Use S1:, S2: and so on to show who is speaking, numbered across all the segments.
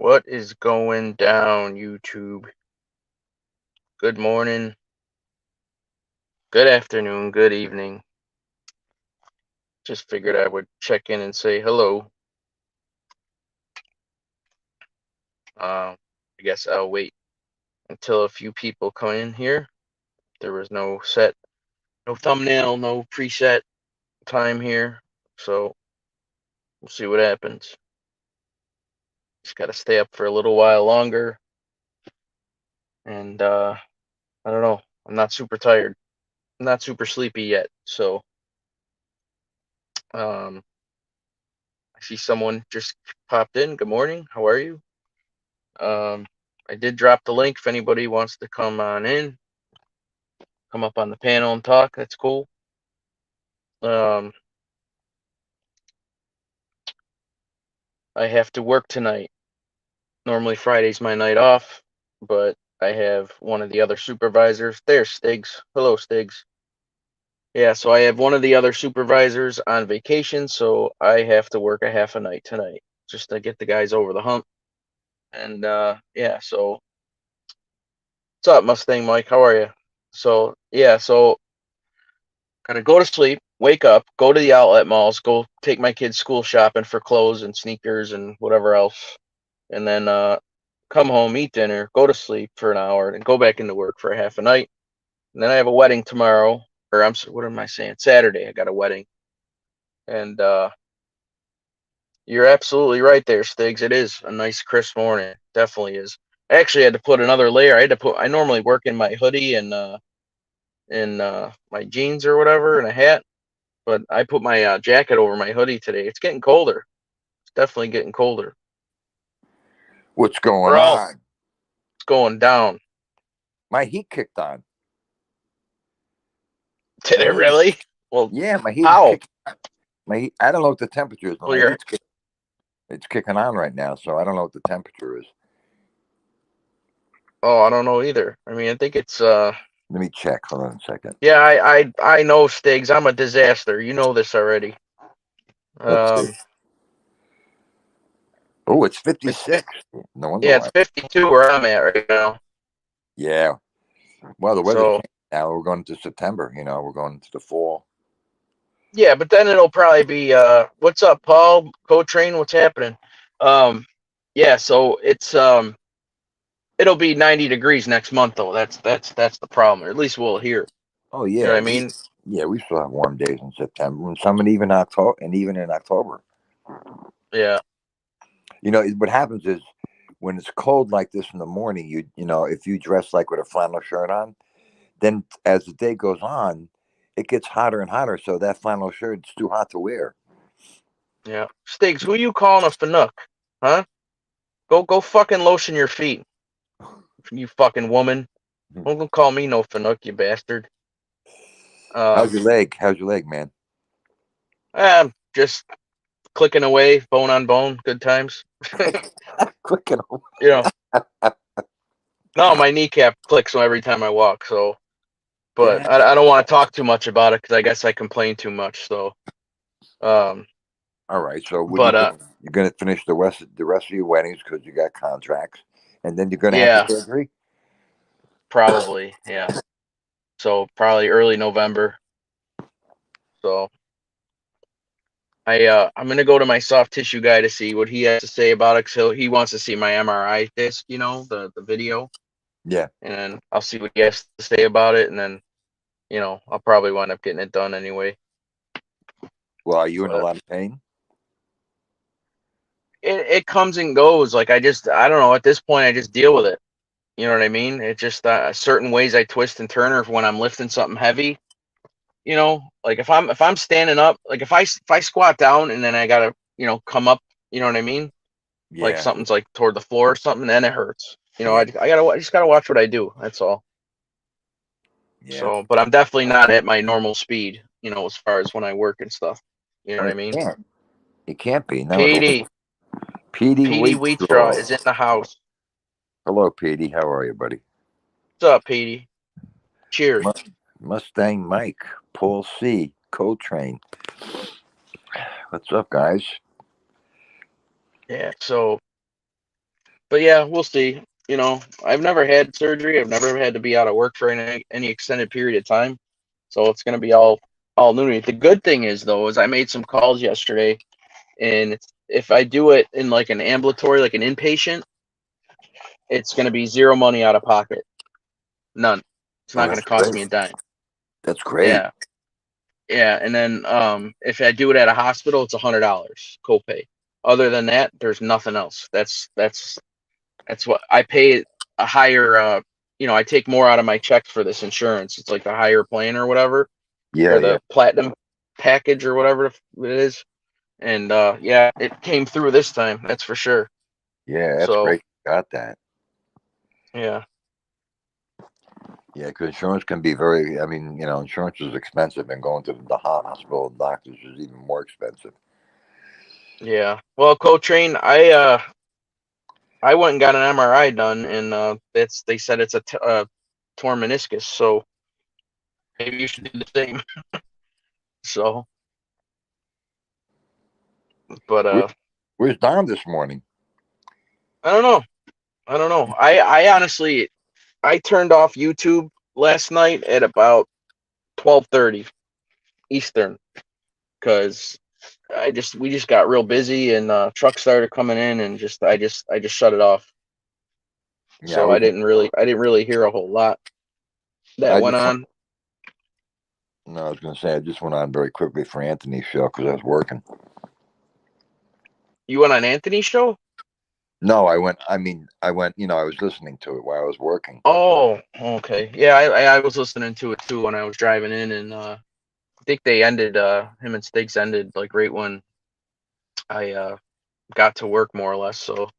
S1: What is going down, YouTube? Good morning, good afternoon, good evening. Just figured I would check in and say hello. I guess I'll wait until a few people come in here. There was no thumbnail, no preset time here, so we'll see what happens. Just gotta stay up for a little while longer, and I don't know. I'm not super tired. I'm not super sleepy yet, so I see someone just popped in. Good morning. How are you? Um, I did drop the link if anybody wants to come on in, come up on the panel and talk. That's cool. I have to work tonight. Normally Friday's my night off, but I have one of the other supervisors. There's Stiggs. Hello, Stiggs. Yeah, so I have one of the other supervisors on vacation, so I have to work a half a night tonight just to get the guys over the hump. And yeah, so what's up, Mustang Mike? How are you? So yeah, so gotta go to sleep, wake up, go to the outlet malls, go take my kids school shopping for clothes and sneakers and whatever else, and then come home, eat dinner, go to sleep for an hour, and go back into work for a half a night. And then I have a wedding tomorrow, or what am I saying? Saturday. I got a wedding, and you're absolutely right there, Stiggs. It is a nice crisp morning. Definitely is. I actually had to put another layer. I normally work in my hoodie and my jeans or whatever and a hat, but I put my jacket over my hoodie today. It's getting colder. It's definitely getting colder.
S2: What's going
S1: We're all
S2: on?
S1: it's going down.
S2: My heat kicked on.
S1: Did
S2: My
S1: it
S2: heat is,
S1: really? Well,
S2: yeah, my heat is
S1: how?
S2: kicking. My heat, I don't know what the temperature is, but
S1: Well,
S2: my
S1: you're
S2: it's kicking on right now. So I don't know what the temperature is.
S1: oh, I don't know either. I mean, I think it's
S2: Let me check. Hold on a second.
S1: yeah, I know Stiggs. I'm a disaster. You know this already.
S2: Let's see.
S1: Um,
S2: Oh, it's
S1: it's
S2: 56. No wonder
S1: yeah, it's
S2: why.
S1: 52 where I'm at right now.
S2: Yeah. Well, the weather's
S1: So
S2: changing now. We're going to September. We're going into the fall.
S1: yeah, but then it'll probably be what's up, Paul? Co-train, what's happening? Um, yeah, so it'll be 90 degrees next month though. That's the problem. Or at least we'll hear.
S2: Oh
S1: You know what
S2: yeah,
S1: I mean?
S2: we still have warm days in September, and some even October, and even in October.
S1: Yeah.
S2: What happens is when it's cold like this in the morning, if you dress like with a flannel shirt on, then as the day goes on, it gets hotter and hotter. So that flannel shirt is too hot to wear.
S1: Yeah. Stiggs, who you calling a Fanuc? Huh? Go fucking lotion your feet, you fucking woman. Don't call me no Fanuc, you bastard.
S2: How's
S1: Um
S2: your leg? How's your leg, man?
S1: I'm just clicking away, bone on bone, good times.
S2: Clicking.
S1: You know. No, my kneecap clicks every time I walk, so but
S2: Yeah.
S1: I don't want to talk too much about it because I guess I complain too much. So, um,
S2: All right. So what are you
S1: but
S2: doing? You're going to finish the rest of your weddings because you got contracts, and then you're going to have the
S1: yeah,
S2: surgery.
S1: probably, yeah. So probably early November. So I'm gonna go to my soft tissue guy to see what he has to say about it. So he wants to see my MRI disc, the video,
S2: Yeah.
S1: and then I'll see what he has to say about it, and then I'll probably wind up getting it done anyway.
S2: Well, are you in a
S1: But
S2: lot of pain?
S1: it comes and goes. Like I don't know. At this point, I just deal with it. You know what I mean? It just certain ways I twist and turn, or when I'm lifting something heavy. Like if I'm standing up, like if I squat down and then I gotta come up. You know what I mean? Like
S2: Yeah.
S1: something's like toward the floor or something, then it hurts.
S2: Yeah.
S1: I just gotta watch what I do. That's all.
S2: Yeah.
S1: So, but I'm definitely not at my normal speed. As far as when I work and stuff. You know
S2: Well,
S1: what I
S2: it
S1: mean?
S2: can't. It can't be. No.
S1: PD
S2: Petey
S1: PD Wheatstraw is
S2: Wheatstraw.
S1: in the house.
S2: Hello, Petey. How are you, buddy?
S1: What's up, PD? Cheers.
S2: Mu- Mustang Mike, Paul C, Coltrane. What's up, guys?
S1: Yeah. So but yeah, we'll see. You know, I've never had surgery. I've never had to be out of work for any extended period of time. So it's gonna be all new to me. The good thing is though, is I made some calls yesterday, and if I do it in like an ambulatory, like an inpatient, it's gonna be zero money out of pocket. None. It's
S2: Oh,
S1: not gonna
S2: that's
S1: cost me
S2: great.
S1: a dime.
S2: That's great.
S1: Yeah. Yeah. And then if I do it at a hospital, it's $100 copay. Other than that, there's nothing else. That's what I pay a higher I take more out of my checks for this insurance. It's like the higher plan or whatever,
S2: Yeah,
S1: or
S2: yeah,
S1: the platinum package or whatever it is. And yeah, it came through this time, that's for sure.
S2: yeah. That's
S1: So
S2: great. You got that.
S1: yeah.
S2: Yeah, because insurance can be very. I mean, insurance is expensive, and going to the hospital and doctors is even more expensive.
S1: Yeah. Well, Coltrane, I went and got an MRI done, and they said it's a torn meniscus, so maybe you should do the same. So, but
S2: Where, where's Don this morning?
S1: I don't know. I don't know. I honestly I turned off YouTube last night at about 12:30 Eastern because we just got real busy, and trucks started coming in, and I just shut it off.
S2: Yeah,
S1: So I didn't really hear a whole lot that
S2: I
S1: went
S2: just
S1: on.
S2: no, I was going to say I just went on very quickly for Anthony's show because I was working.
S1: You went on Anthony's show?
S2: No, I went. I mean, I went. I was listening to it while I was working.
S1: Oh, okay. Yeah, I was listening to it too when I was driving in, and I think they ended him and Stiggs ended like right when I got to work more or less. So,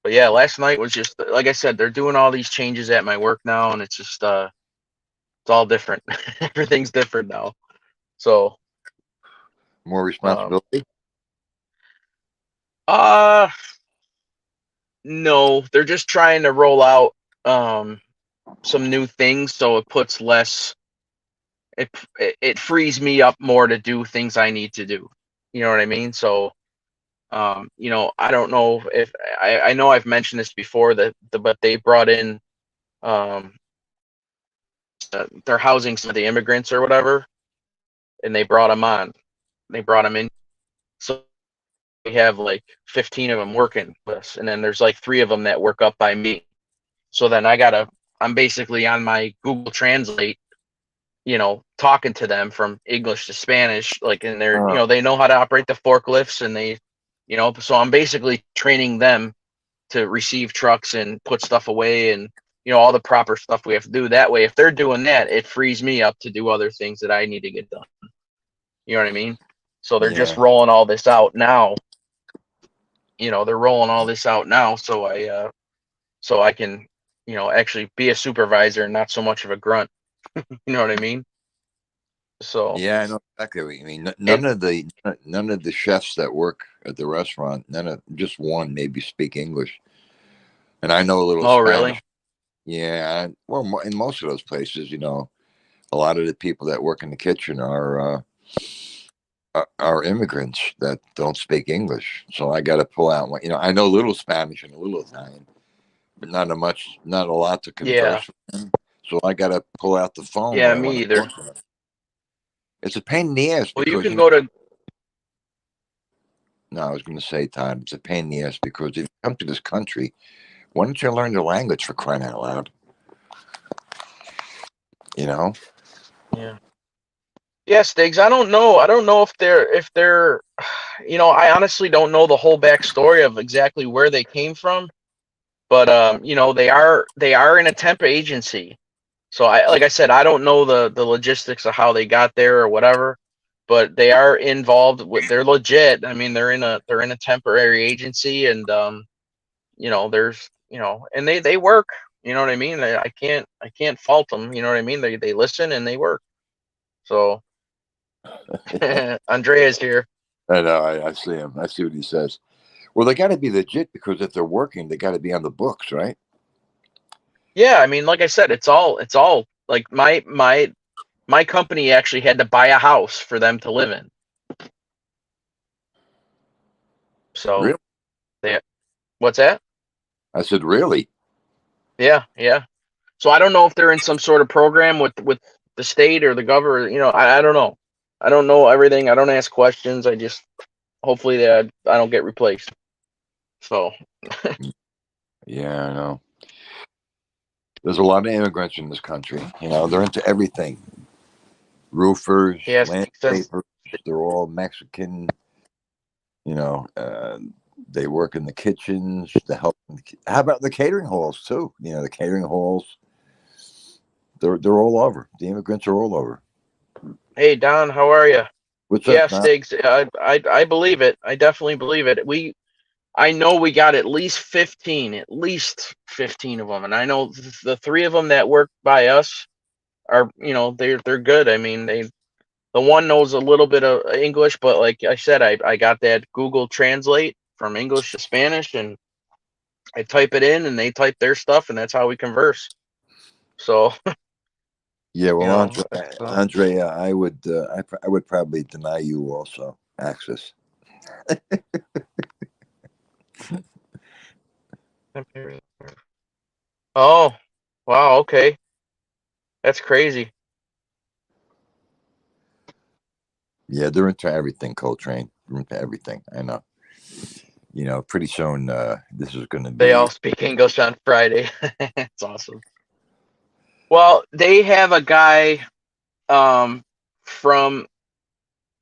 S1: but yeah, last night was just like I said, they're doing all these changes at my work now, and it's just it's all different. Everything's different now. So,
S2: More
S1: um,
S2: responsibility.
S1: uh no, they're just trying to roll out um some new things, so it puts less it frees me up more to do things I need to do. You know what I mean? So, I don't know if I know I've mentioned this before but they brought in um they're housing some of the immigrants or whatever, and they brought them on. They brought them in. So we have like 15 of them working with us, and then there's like 3 of them that work up by me. So then I'm basically on my Google Translate, talking to them from English to Spanish, like, and
S2: Uh,
S1: they know how to operate the forklifts, and so I'm basically training them to receive trucks and put stuff away, and all the proper stuff we have to do. That way, if they're doing that, it frees me up to do other things that I need to get done. You know what I mean? So they're just
S2: yeah,
S1: rolling all this out now. They're rolling all this out now, so I can, actually be a supervisor and not so much of a grunt. You know what I mean? So,
S2: yeah. I know exactly what you mean.
S1: and
S2: None of the chefs that work at the restaurant, none of just one maybe speak English, and I know a little
S1: oh,
S2: Spanish.
S1: really?
S2: Yeah, well, in most of those places, a lot of the people that work in the kitchen are immigrants that don't speak English. So I got to pull out. I know a little Spanish and a little Italian, but not a lot to
S1: Yeah.
S2: converse with them. So I got to pull out the phone when
S1: Yeah,
S2: I want
S1: me
S2: to
S1: either.
S2: talk to them. It's a pain in the ass
S1: Well, you
S2: because
S1: can go to.
S2: no, I was going to say, Todd, it's a pain in the ass because if you come to this country, why don't you learn the language for crying out loud? You know?
S1: Yeah. Yeah, Stiggs. I don't know. I don't know if they're. I honestly don't know the whole backstory of exactly where they came from, but they are in a temp agency. So like I said, I don't know the logistics of how they got there or whatever, but they are involved with. They're legit. I mean, they're in a temporary agency, and there's and they work. You know what I mean? I can't fault them. You know what I mean? They listen and they work. So Andrea's here.
S2: I know. I see him. I see what he says. Well, they got to be legit because if they're working, they got to be on the books, right?
S1: Yeah, I mean, like I said, it's all like my company actually had to buy a house for them to live in. So
S2: Really?
S1: they what's that?
S2: I said, really?
S1: Yeah, yeah. So I don't know if they're in some sort of program with the state or the governor. You know, I don't know. I don't know everything. I don't ask questions. I just hopefully that I don't get replaced. So
S2: Yeah, I know. There's a lot of immigrants in this country. You know, they're into everything. Roofers,
S1: yeah, Stig says
S2: landscapers, they're all Mexican. You know, they work in the kitchens, the help. How about the catering halls too? You know, the catering halls. They're all over. The immigrants are all over.
S1: hey Don, how are you?
S2: What's up,
S1: Yeah,
S2: Don?
S1: Stiggs, I believe it. I definitely believe it. I know we got at least 15 of them, and I know the three of them that work by us are, you know, they're good. I mean, the one knows a little bit of English, but like I said, I got that Google Translate from English to Spanish, and I type it in, and they type their stuff, and that's how we converse. So,
S2: Yeah,
S1: you
S2: well,
S1: know, it's,
S2: Andre, I would probably deny you also access.
S1: oh, wow, okay, that's crazy.
S2: Yeah, they're into everything, Coltrane. They're into everything. I know. You know, pretty soon this is going to
S1: They
S2: be.
S1: all speak English on Friday. It's awesome. Well, they have a guy from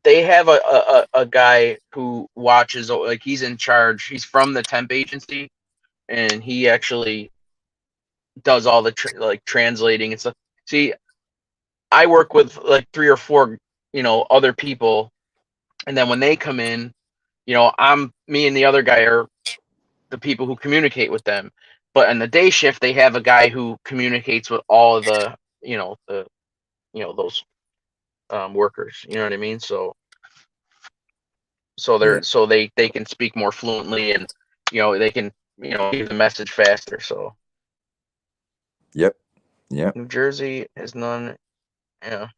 S1: they have a guy who watches, like he's in charge. He's from the temp agency, and he actually does all the like translating and stuff. See, I work with like three or four, you know, other people, and then when they come in, you know, I'm me and the other guy are the people who communicate with them. But in the day shift, they have a guy who communicates with all of the, you know, the, you know, those workers. You know what I mean? So
S2: Yeah.
S1: they can speak more fluently, and you know they can, you know, give the message faster. So
S2: Yep. Yep.
S1: New Jersey has none. Yeah,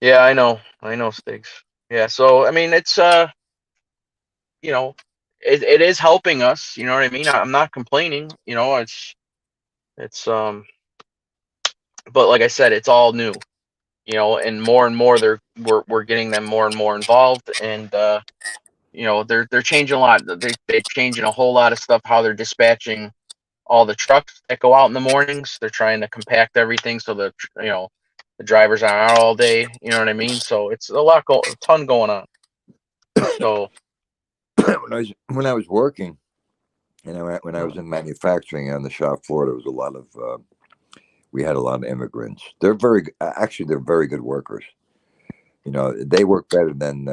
S1: yeah, I know, Sticks. Yeah, so I mean, it's you know, it is helping us. You know what I mean? I'm not complaining. You know, it's but like I said, it's all new. You know, and more we're getting them more and more involved, and you know they're changing a lot. They're changing a whole lot of stuff, how they're dispatching all the trucks that go out in the mornings. They're trying to compact everything so that, you know, the drivers aren't out all day. You know what I mean? So it's a ton going on. So
S2: When I was working, you know, when I was in manufacturing on the shop floor, there was a lot of we had a lot of immigrants. Actually they're very good workers. You know, they work better than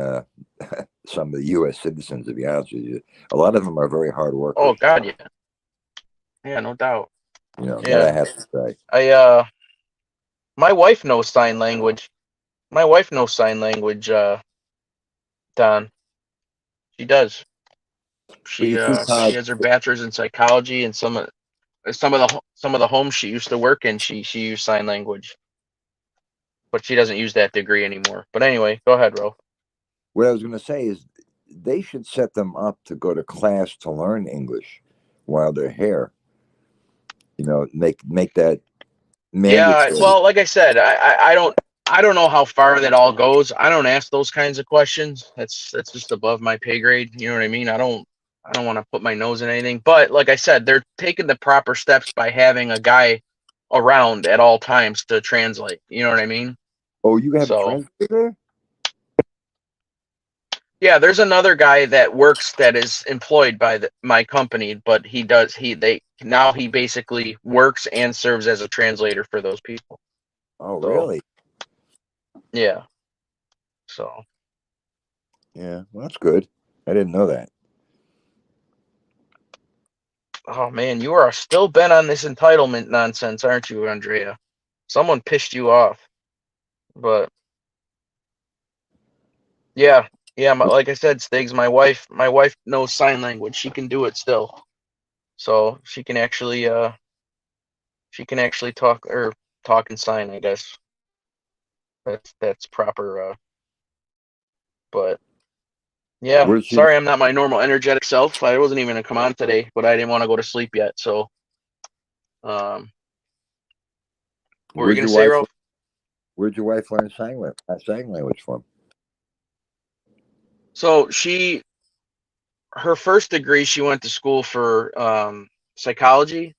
S2: some of the U.S. citizens. To be honest with you, a lot of them are very hard
S1: oh
S2: workers.
S1: God, yeah, yeah, no doubt,
S2: You know, that I
S1: yeah.
S2: have to say.
S1: I my wife knows sign language. My wife knows sign language. Don, she does.
S2: But you see,
S1: She
S2: Todd,
S1: has her bachelor's in psychology, and some of the homes she used to work in, she used sign language, but she doesn't use that degree anymore. But anyway, go ahead, Ro.
S2: what I was going to say is they should set them up to go to class to learn English while they're here. You know, make that
S1: Yeah,
S2: mandatory.
S1: well, like I said, I don't know how far that all goes. I don't ask those kinds of questions. That's just above my pay grade. You know what I mean? I don't want to put my nose in anything. But like I said, they're taking the proper steps by having a guy around at all times to translate. You know what I mean?
S2: Oh, you have a
S1: So
S2: translator there?
S1: yeah, there's another guy that works that is employed by my company, but he basically works and serves as a translator for those people.
S2: Oh,
S1: So
S2: really?
S1: yeah. So
S2: Yeah, well, that's good. I didn't know that.
S1: oh man, you are still bent on this entitlement nonsense, aren't you, Andrea? Someone pissed you off. But yeah, yeah, like I said, Stiggs, my wife knows sign language. She can do it still. So she can actually talk and sign, I guess. That's proper but Yeah,
S2: Where's she?
S1: sorry I'm not my normal energetic self. I wasn't even gonna come on today, but I didn't want to go to sleep yet. So, um, what were you
S2: Where's
S1: gonna
S2: your
S1: say,
S2: wife?
S1: Ralph?
S2: Where'd your wife learn sign language from?
S1: So her first degree, she went to school for psychology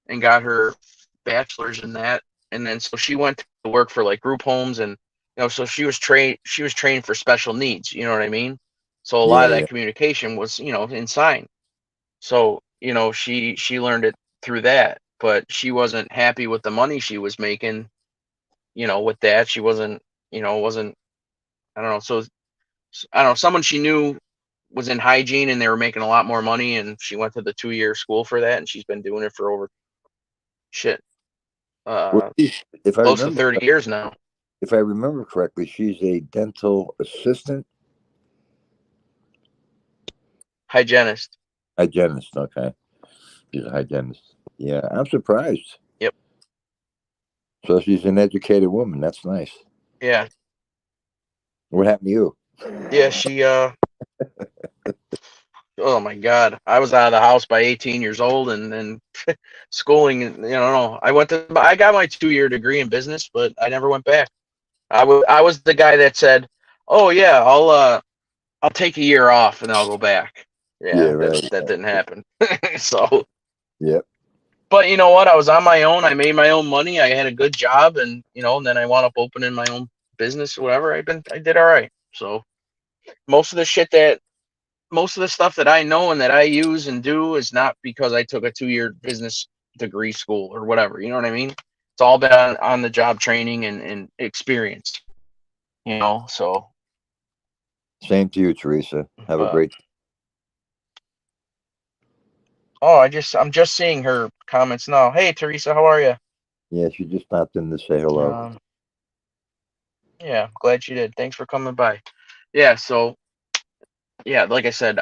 S1: and got her bachelor's in that, and then so she went to work for like group homes, and so she was trained for special needs. You know what I mean? So a lot
S2: Yeah,
S1: of that
S2: yeah.
S1: communication was in sign. So she learned it through that, but she wasn't happy with the money she was making. With that, she wasn't. I don't know. So I don't know. Someone she knew was in hygiene, and they were making a lot more money, and she went to the 2-year school for that, and she's been doing it for over shit,
S2: Well,
S1: uh,
S2: if I
S1: close to
S2: remember,
S1: 30 years now.
S2: if I remember correctly, she's a dental assistant,
S1: Hygienist.
S2: hygienist. Okay, she's a hygienist. Yeah, I'm surprised.
S1: Yep.
S2: So she's an educated woman. That's nice.
S1: Yeah.
S2: What happened to you?
S1: Yeah. Oh my God. I was out of the house by 18 years old, and then schooling. No, I got my 2-year degree in business, but I never went back. I was the guy that said, "Oh yeah, I'll take a year off and I'll go back."
S2: Yeah,
S1: Yeah,
S2: right.
S1: that didn't happen. So,
S2: Yep.
S1: but you know what? I was on my own. I made my own money. I had a good job, and and then I wound up opening my own business or whatever. I did all right. So most of the shit that most of the stuff that I know and that I use and do is not because I took a 2-year business degree school or whatever. You know what I mean? It's all been on the job training and experience. So
S2: Same to you, Teresa. Have a
S1: but
S2: great.
S1: oh, I'm just seeing her comments now. Hey Teresa, how are you?
S2: Yeah, she just stopped in to say hello.
S1: Um, yeah, glad you did. Thanks for coming by. Yeah, so yeah, like I said,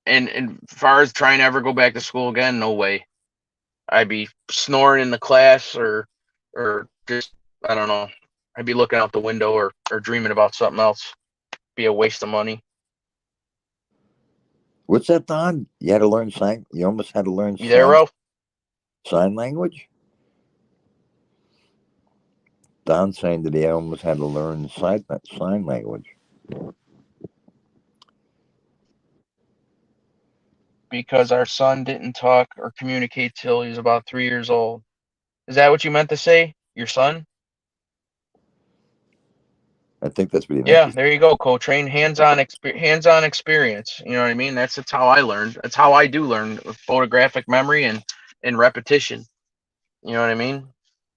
S1: and as far as trying to ever go back to school again, no way. I'd be snoring in the class or just I don't know. I'd be looking out the window or dreaming about something else. Be a waste of money.
S2: What's that, Don? You had to learn sign. You almost had to learn
S1: You there, Ralph?
S2: sign language. Don saying that he almost had to learn sign language.
S1: Because our son didn't talk or communicate till he was about 3 years old. Is that what you meant to say? Your son?
S2: I think that's what he meant
S1: Yeah,
S2: to say.
S1: there you go, co-train. Hands-on experience. You know what I mean? That's how I learned. That's how I do learn with photographic memory and repetition. You know what I mean?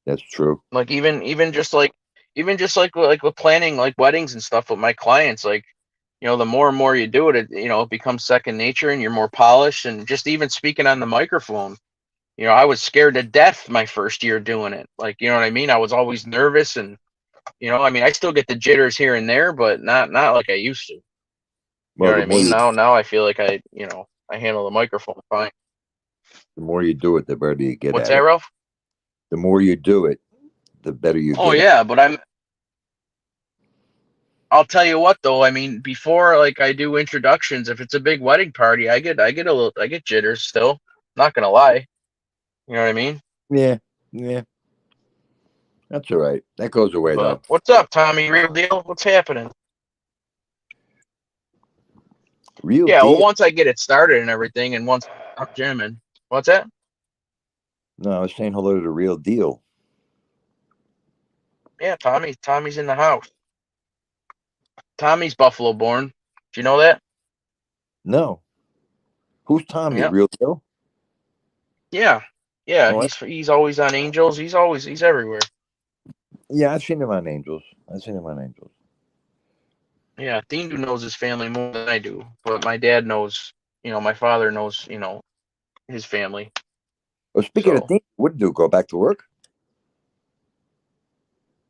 S2: That's true.
S1: Like even just like with planning like weddings and stuff with my clients, like the more and more you do it, it becomes second nature and you're more polished. And just even speaking on the microphone, I was scared to death my first year doing it. Like, you know what I mean? I was always nervous and I mean, I still get the jitters here and there, but not like I used to. You know
S2: Well,
S1: what I mean? Now I feel like I handle the microphone fine.
S2: the more you do it, the better you get
S1: What's
S2: at
S1: that,
S2: it.
S1: Ralph?
S2: The more you do it, the better you
S1: Oh
S2: get at
S1: yeah, but I'll tell you what though, I mean, before like I do introductions, if it's a big wedding party, I get jitters still. Not gonna lie. You know what I mean?
S2: it. Yeah, yeah, that's all right. That goes away
S1: But
S2: though.
S1: what's up, Tommy? Real deal? What's happening?
S2: Real
S1: Yeah, well
S2: deal.
S1: once I get it started and everything and once I'm jamming. What's that?
S2: No, I was saying hello to the real deal.
S1: Yeah, Tommy's in the house. Tommy's Buffalo born. Do you know that?
S2: No, who's Tommy?
S1: Yeah.
S2: Real deal.
S1: Yeah. Yeah,
S2: Oh,
S1: he's always on Angels. He's everywhere.
S2: yeah, I've seen him on Angels. I've seen him on Angels.
S1: Yeah, Dean knows his family more than I do, but my dad knows, my father knows, his family.
S2: Oh, speaking of
S1: So
S2: things, what to do? Go back to work?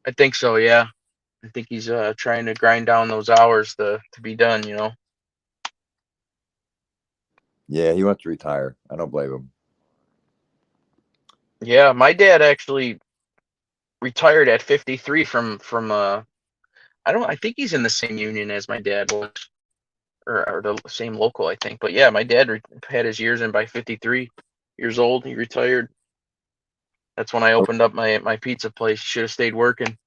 S1: I think so, yeah. I think he's trying to grind down those hours to be done.
S2: Yeah, he wants to retire. I don't blame him.
S1: Yeah, my dad actually retired at 53 from I think he's in the same union as my dad was. or the same local, I think. But yeah, my dad had his years in by 53 years old. He retired. That's when I opened up my pizza place. Should have stayed working.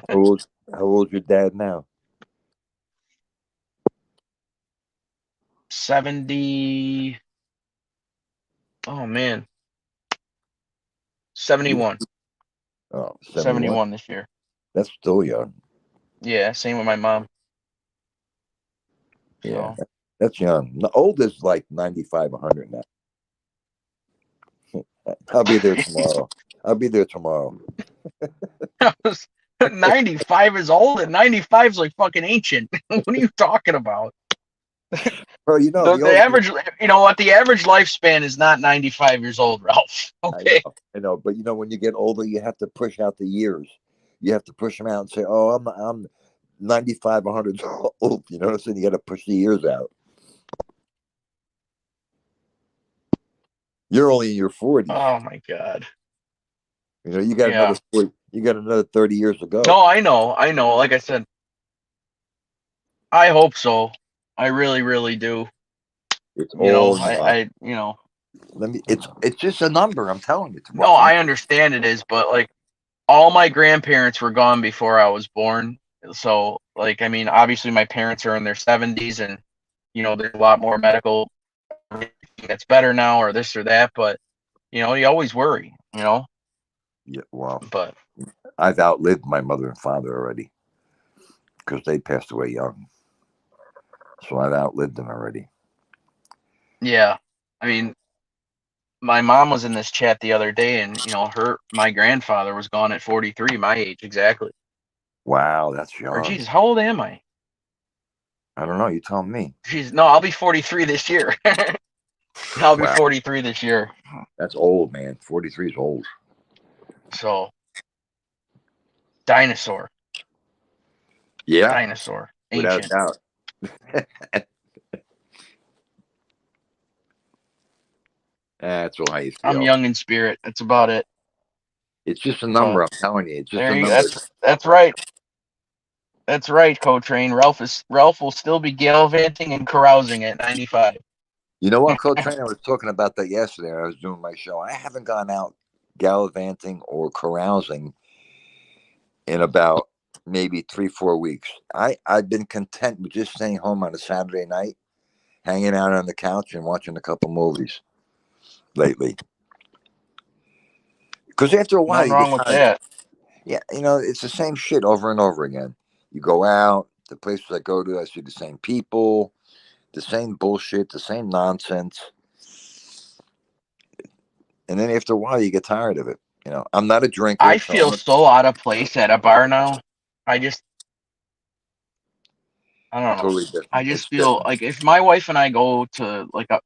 S2: How old's your dad now?
S1: 70. Oh man,
S2: Yeah.
S1: 71.
S2: Oh, 71.
S1: 71 this year.
S2: That's still young.
S1: Yeah, same with my mom.
S2: Yeah,
S1: So
S2: that's young. The old is like 95, 100 now. I'll be there tomorrow. I'll be there tomorrow.
S1: 95 is old, and 95 is like fucking ancient. What are you talking about?
S2: Bro,
S1: The,
S2: the
S1: the
S2: old.
S1: average, you know what? The average lifespan is not 95 years old, Ralph.
S2: I
S1: Okay.
S2: know, I know, but when you get older, you have to push out the years. You have to push them out and say, "Oh, I'm 95, 100 old." You know what I'm saying? You got to push the years out. You're only in your 40s.
S1: Oh my God.
S2: You got another
S1: Yeah.
S2: 40, you got another 30 years to go.
S1: No, I know. I know. Like I said, I hope so. I really, really do.
S2: It's all in your mind. It's just a number. I'm telling you. It's what
S1: No, I understand it is, but like all my grandparents were gone before I was born. So, like, I mean, obviously my parents are in their 70s, and there's a lot more medical that's better now, or this or that, but you always worry.
S2: Yeah, well,
S1: But
S2: I've outlived my mother and father already because they passed away young. So I've outlived them already.
S1: yeah, I mean, my mom was in this chat the other day, and my grandfather was gone at 43, my age exactly.
S2: Wow, that's
S1: Or
S2: young.
S1: Jesus, how old am I?
S2: I don't know. You tell me.
S1: Jeez, no, I'll be 43 this year. I'll be
S2: Wow,
S1: 43 this year.
S2: that's old, man. 43 is old.
S1: So, dinosaur,
S2: Yeah,
S1: dinosaur,
S2: without a
S1: ancient.
S2: doubt. That's all how you
S1: I'm
S2: feel.
S1: young in spirit. That's about it.
S2: It's just a
S1: But
S2: number. I'm telling you. It's just
S1: there
S2: a
S1: you go.
S2: number.
S1: That's right. That's right, Co-Train. Ralph will still be gallivanting and carousing at 95.
S2: You know what, Coach Train? I was talking about that yesterday. I was doing my show. I haven't gone out gallivanting or carousing in about maybe 3, 4 weeks. I've been content with just staying home on a Saturday night, hanging out on the couch and watching a couple movies lately. Because after a while,
S1: Nothing
S2: you get
S1: wrong with
S2: tired.
S1: that.
S2: Yeah, it's the same shit over and over again. You go out, the places I go to, I see the same people, the same bullshit, the same nonsense. And then after a while, you get tired of it. I'm not a drinker,
S1: I
S2: so I'm
S1: feel
S2: not
S1: so out of place at a bar now. I just, I don't know.
S2: totally
S1: I
S2: different.
S1: just
S2: It's
S1: feel
S2: different.
S1: like if my wife and I go to like a,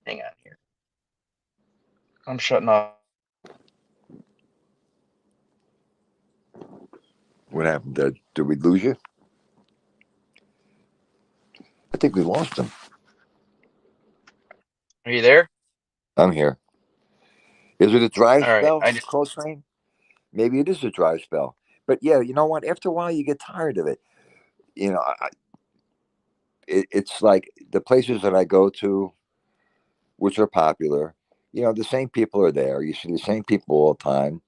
S1: hang on here. I'm shutting off.
S2: What happened? Did we lose you? I think we lost him.
S1: Are you there?
S2: I'm here. Is it a dry
S1: All right.
S2: spell, Cold Train? Maybe it is a dry spell. But yeah, you know what? After a while, you get tired of it. You know, it's like the places that I go to, which are popular. The same people are there. You see the same people all the time.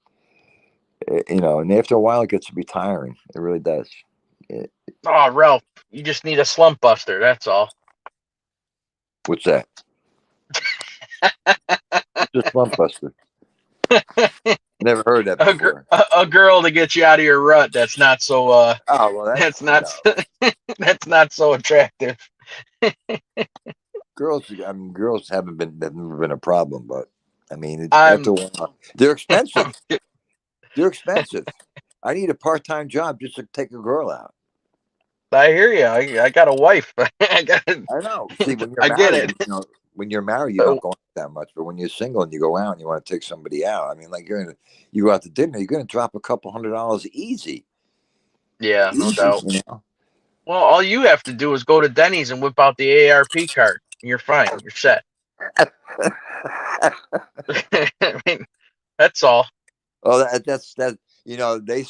S2: And after a while, it gets to be tiring. It really does. Eh,
S1: Oh, Ralph, you just need a slump buster. That's all.
S2: what's that? Just slump buster. Never heard that before.
S1: A girl to get you out of your rut. That's not so.
S2: Oh well,
S1: That's
S2: that's
S1: not. That's not so attractive.
S2: girls. I mean, girls have never been a problem, but I mean, after
S1: I'm.
S2: a while, they're expensive. They're expensive. I need a part-time job just to take a girl out.
S1: I hear you. I got a wife. I got.
S2: I know. See, when you're
S1: I get
S2: married,
S1: it.
S2: when you're married, you don't go out that much. But when you're single and you go out and you want to take somebody out, I mean, like you go out to dinner, you're gonna drop a couple $100 easy,
S1: Yeah, no
S2: easy.
S1: doubt. Well, all you have to do is go to Denny's and whip out the AARP card. You're fine. You're set. I mean, that's all.
S2: Oh, that's that. They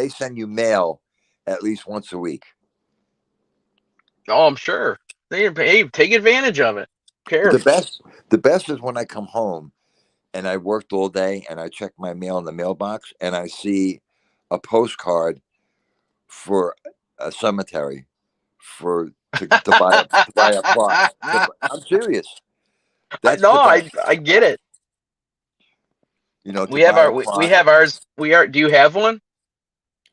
S2: send you mail at least once a week.
S1: Oh, I'm sure. Hey, take advantage of it. Who
S2: But
S1: cares?
S2: the best is when I come home and I worked all day and I check my mail in the mailbox and I see a postcard for a cemetery for to buy a plot. I'm serious. That's
S1: No,
S2: the best.
S1: I get it.
S2: You know, to
S1: We have
S2: buy a
S1: we
S2: plot.
S1: have ours. We are. Do you have one?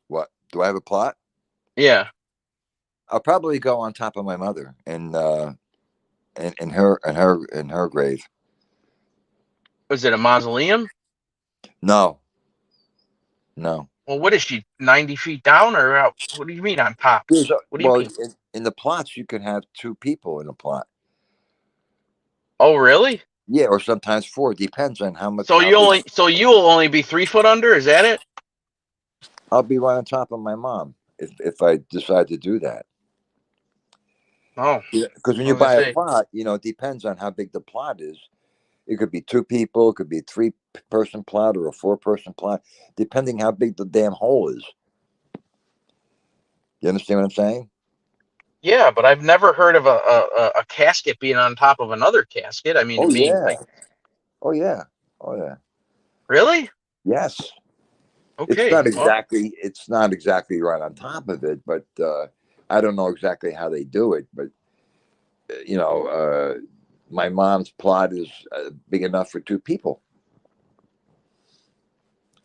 S2: What do I have a plot?
S1: Yeah.
S2: I'll probably go on top of my mother in her grave.
S1: Was it a mausoleum?
S2: No, no.
S1: Well, what is she? 90 feet down, or what do you mean on top? What do you
S2: Well,
S1: mean?
S2: in the plots you can have two people in a plot.
S1: Oh, really?
S2: Yeah, or sometimes four. Depends on how much.
S1: So you will only be 3 foot under? Is that it?
S2: I'll be right on top of my mom if I decide to do that.
S1: Oh,
S2: Because when
S1: I
S2: you
S1: was gonna
S2: buy a
S1: say.
S2: plot, it depends on how big the plot is. It could be two people, it could be a three-person plot or a four-person plot, depending how big the damn hole is. You understand what I'm saying?
S1: Yeah, but I've never heard of a casket being on top of another casket. I mean,
S2: Oh
S1: it being
S2: yeah.
S1: like,
S2: Oh yeah. Oh yeah.
S1: really?
S2: Yes.
S1: Okay. Well,
S2: It's not exactly right on top of it, but I don't know exactly how they do it. But you know, my mom's plot is big enough for two people.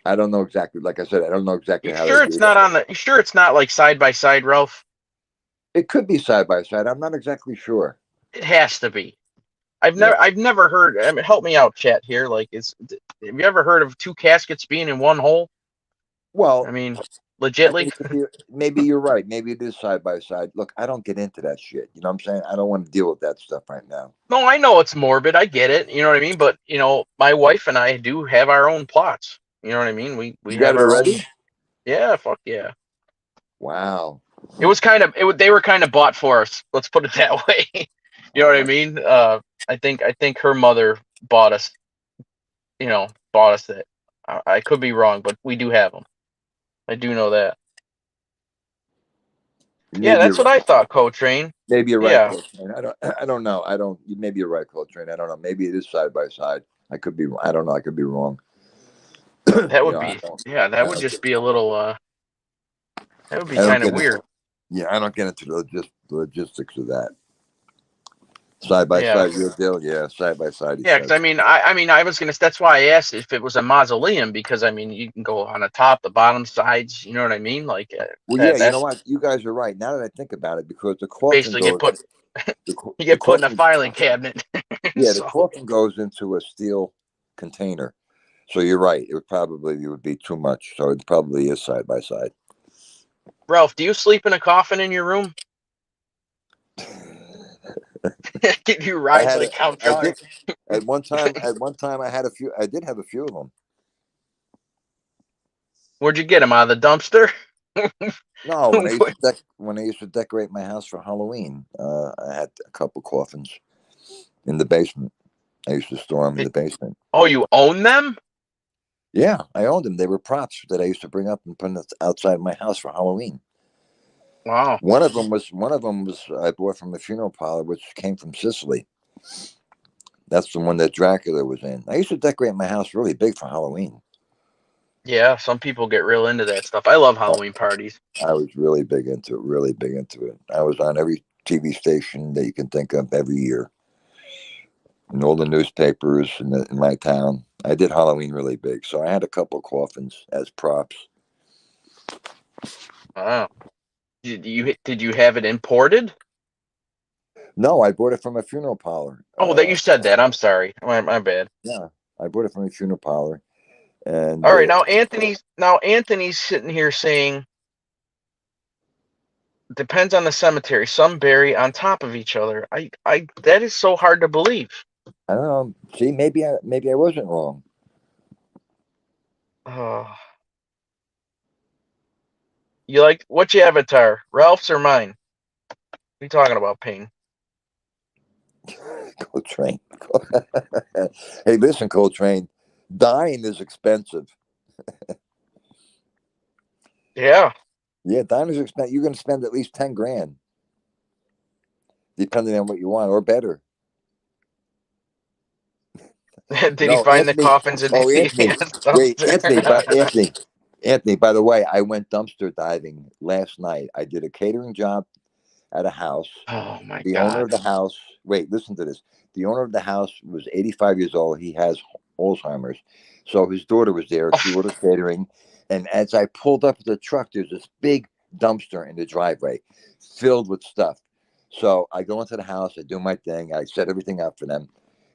S2: I don't know exactly. Like I said, I don't know exactly
S1: you
S2: how they
S1: sure
S2: do
S1: it's not
S2: that.
S1: on the? You sure it's not like side by side, Ralph?
S2: It could be side by side. I'm not exactly sure.
S1: It has to be.
S2: Yeah.
S1: I've never heard. I mean, help me out, chat here. Like, have you ever heard of two caskets being in one hole? I
S2: Well,
S1: mean,
S2: I mean,
S1: legitly.
S2: maybe you're right. Maybe it is side by side. Look, I don't get into that shit. You know what I'm saying? I don't want to deal with that stuff right now.
S1: No, I know it's morbid. I get it. You know what I mean. But my wife and I do have our own plots. You know what I mean. We
S2: You got
S1: have
S2: it
S1: our own.
S2: already?
S1: Yeah, fuck yeah.
S2: Wow.
S1: It was kind of they were kind of bought for us. Let's put it that way. You know
S2: Oh
S1: what I
S2: my.
S1: mean? I think her mother bought us. Bought us that. I could be wrong, but we do have them. I do know that. Yeah,
S2: Maybe
S1: that's
S2: you're
S1: what I thought, Coltrane.
S2: maybe you're right,
S1: Yeah,
S2: Coltrane. I don't know. I don't. Maybe you're right, Coltrane. I don't know. Maybe it is side by side. I could be. I don't know. I could be wrong.
S1: that
S2: you
S1: would
S2: know, I
S1: be.
S2: don't.
S1: Yeah, that
S2: I
S1: would
S2: don't
S1: just
S2: get.
S1: be a little. That would be
S2: I don't
S1: kind of
S2: get
S1: weird.
S2: into. Yeah, I don't get into the logistics of that. Side by
S1: Yeah,
S2: side, real deal. Yeah, side by side. He
S1: yeah. Because I
S2: says.
S1: mean, I was gonna. That's why I asked if it was a mausoleum because I mean, you can go on the top, the bottom sides. You know what I mean? Like
S2: Well, yeah. You know
S1: that's
S2: what? You guys are right. Now that I think about it, because the coffin
S1: basically get
S2: goes.
S1: put. You
S2: The
S1: get put in a
S2: coffin.
S1: filing cabinet.
S2: Yeah, the
S1: So,
S2: coffin goes into a steel container. So you're right. It would be too much. So it probably is side by side.
S1: Ralph, do you sleep in a coffin in your room? Can you
S2: I
S1: rise
S2: had
S1: like
S2: a,
S1: Count
S2: I
S1: Chocula?
S2: did at one time. At one time, I had a few. I did have a few of them.
S1: Where'd you get them out of the dumpster?
S2: No, when I used to decorate my house for Halloween, I had a couple coffins in the basement. I used to store them in the basement.
S1: Oh, you own them?
S2: Yeah, I owned them. They were props that I used to bring up and put outside my house for Halloween.
S1: Wow.
S2: One of them was I bought from a funeral parlor, which came from Sicily. That's the one that Dracula was in. I used to decorate my house really big for Halloween.
S1: Yeah, some people get real into that stuff. I love Halloween parties.
S2: I was really big into it, really big into it. I was on every TV station that you can think of every year, and all the newspapers in my town. I did Halloween really big, so I had a couple of coffins as props.
S1: Wow. Did you have it imported?
S2: No, I bought it from a funeral parlor.
S1: Oh, that you said that. I'm sorry. My bad.
S2: Yeah, I bought it from a funeral parlor, and
S1: All right, now Anthony's sitting here saying depends on the cemetery. Some bury on top of each other. I that is so hard to believe.
S2: I don't know. See, maybe I wasn't wrong.
S1: Oh, you like what's your avatar? Ralph's or mine? What are you talking about, Ping?
S2: Coltrane. Hey, listen, Coltrane. Dying is expensive.
S1: Yeah.
S2: Yeah, diners are expensive. You're going to spend at least 10 grand, depending on what you want, or better.
S1: Did he
S2: No,
S1: find the
S2: Anthony.
S1: coffins in
S2: Oh, Anthony.
S1: Indiana's
S2: Wait,
S1: dumpster?
S2: Anthony. By the way, I went dumpster diving last night. I did a catering job at a house.
S1: Oh my
S2: The owner
S1: God.
S2: of the house. Wait, listen to this. The owner of the house was 85 years old. He has Alzheimer's, so his daughter was there. She ordered catering, and as I pulled up to the truck, there's this big dumpster in the driveway, filled with stuff. So I go into the house. I do my thing. I set everything up for them.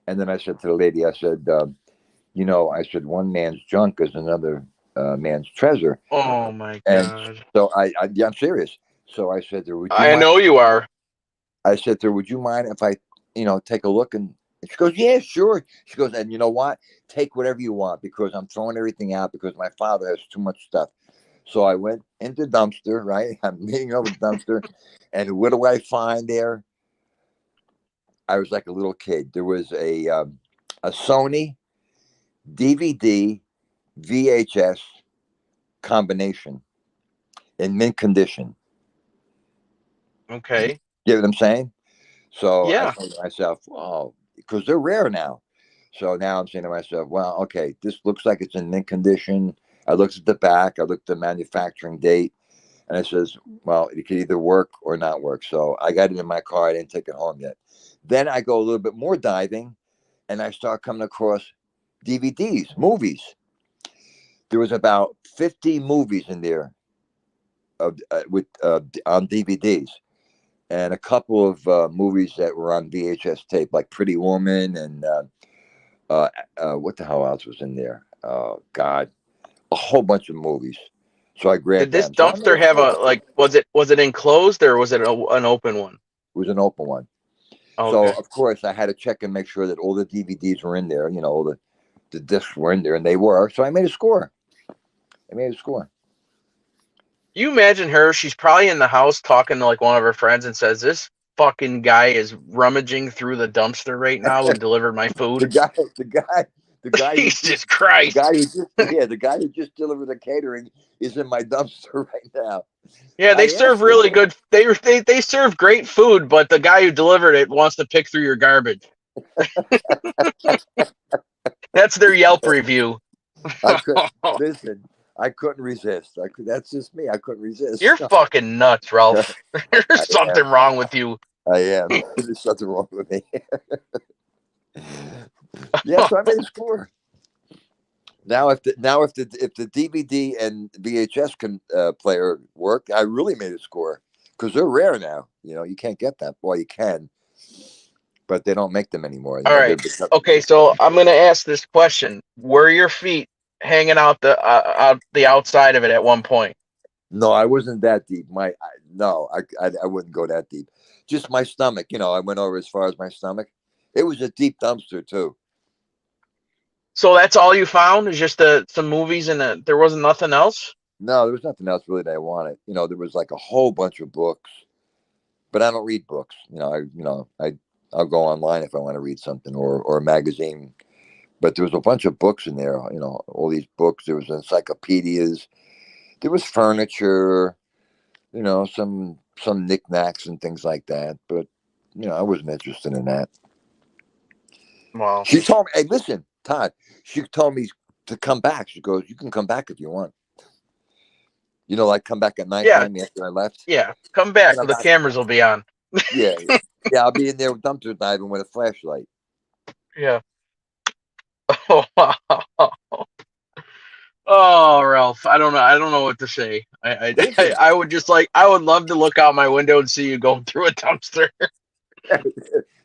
S2: And then I said to the lady, I said, I said, one man's junk is another man's treasure.
S1: Oh my
S2: And
S1: God.
S2: so yeah, I'm serious. So I said to her, would you
S1: I
S2: mind?
S1: know you are.
S2: I said to her, would you mind if I, take a look? And she goes, yeah, sure. She goes, and you know what? Take whatever you want because I'm throwing everything out because my father has too much stuff. So I went into the dumpster, right? I'm meeting over the dumpster. And what do I find there? I was like a little kid. There was a Sony DVD VHS combination in mint condition.
S1: Okay.
S2: You know what I'm saying? So I
S1: Yeah.
S2: thought to myself, oh, because they're rare now. So now I'm saying to myself, well, okay, this looks like it's in mint condition. I looked at the back, I looked at the manufacturing date, and it says, well, it could either work or not work. So I got it in my car. I didn't take it home yet. Then I go a little bit more diving, and I start coming across DVDs, movies. There was about 50 movies in there with on DVDs, and a couple of movies that were on VHS tape, like Pretty Woman and uh, what the hell else was in there? Oh God, a whole bunch of movies. So I
S1: Did
S2: grabbed
S1: this
S2: them. So I made
S1: dumpster
S2: a
S1: have
S2: score.
S1: a like? Was it enclosed or was it an open one?
S2: It was an open one. So
S1: Okay.
S2: of course I had to check and make sure that all the DVDs were in there. All the discs were in there, and they were. So I made a score. I made a score.
S1: You imagine her? She's probably in the house talking to like one of her friends and says, "This fucking guy is rummaging through the dumpster right now who delivered my
S2: The
S1: food."
S2: guy, the guy, the guy who just
S1: Jesus Christ.
S2: the guy who just delivered the catering is in my dumpster right now.
S1: Yeah,
S2: I
S1: they serve
S2: asked
S1: really
S2: him.
S1: good. They serve great food, but the guy who delivered it wants to pick through your garbage. That's their Yelp review.
S2: I could listen. I couldn't resist. That's just me. I couldn't
S1: You're
S2: resist.
S1: fucking nuts, Ralph.
S2: I
S1: There's
S2: am.
S1: something wrong with you.
S2: I am. There's something wrong with me. Yeah, so I made a score. Now if the DVD and VHS player work, I really made a score because they're rare now. You can't get that. Well, you can, but they don't make them anymore.
S1: All
S2: They're
S1: right.
S2: become,
S1: Okay, so I'm gonna ask this question: were your feet hanging out the outside of it at one point?
S2: no, I wasn't that deep. No, I wouldn't go that deep. Just my stomach. I went over as far as my stomach. It was a deep dumpster too.
S1: So that's all you found is just some movies and there wasn't nothing else.
S2: No, there was nothing else really that I wanted. There was like a whole bunch of books, but I don't read books. I'll go online if I want to read something or a magazine. But there was a bunch of books in there. All these books. There was encyclopedias. There was furniture. Some knickknacks and things like that. But I wasn't interested in that.
S1: Well,
S2: She told me, "Hey, listen, Todd." She told me to come back. She goes, "You can come back if you want." Like come back at
S1: yeah,
S2: nighttime after I left.
S1: yeah. Come back.
S2: And I'm
S1: The
S2: not.
S1: cameras will be on.
S2: Yeah, yeah. I'll be in there with dumpster diving with a flashlight.
S1: Yeah. Oh, Ralph, I don't know. I don't know what to say. I,
S2: Listen,
S1: I would just I would love to look out my window and see you going through a dumpster.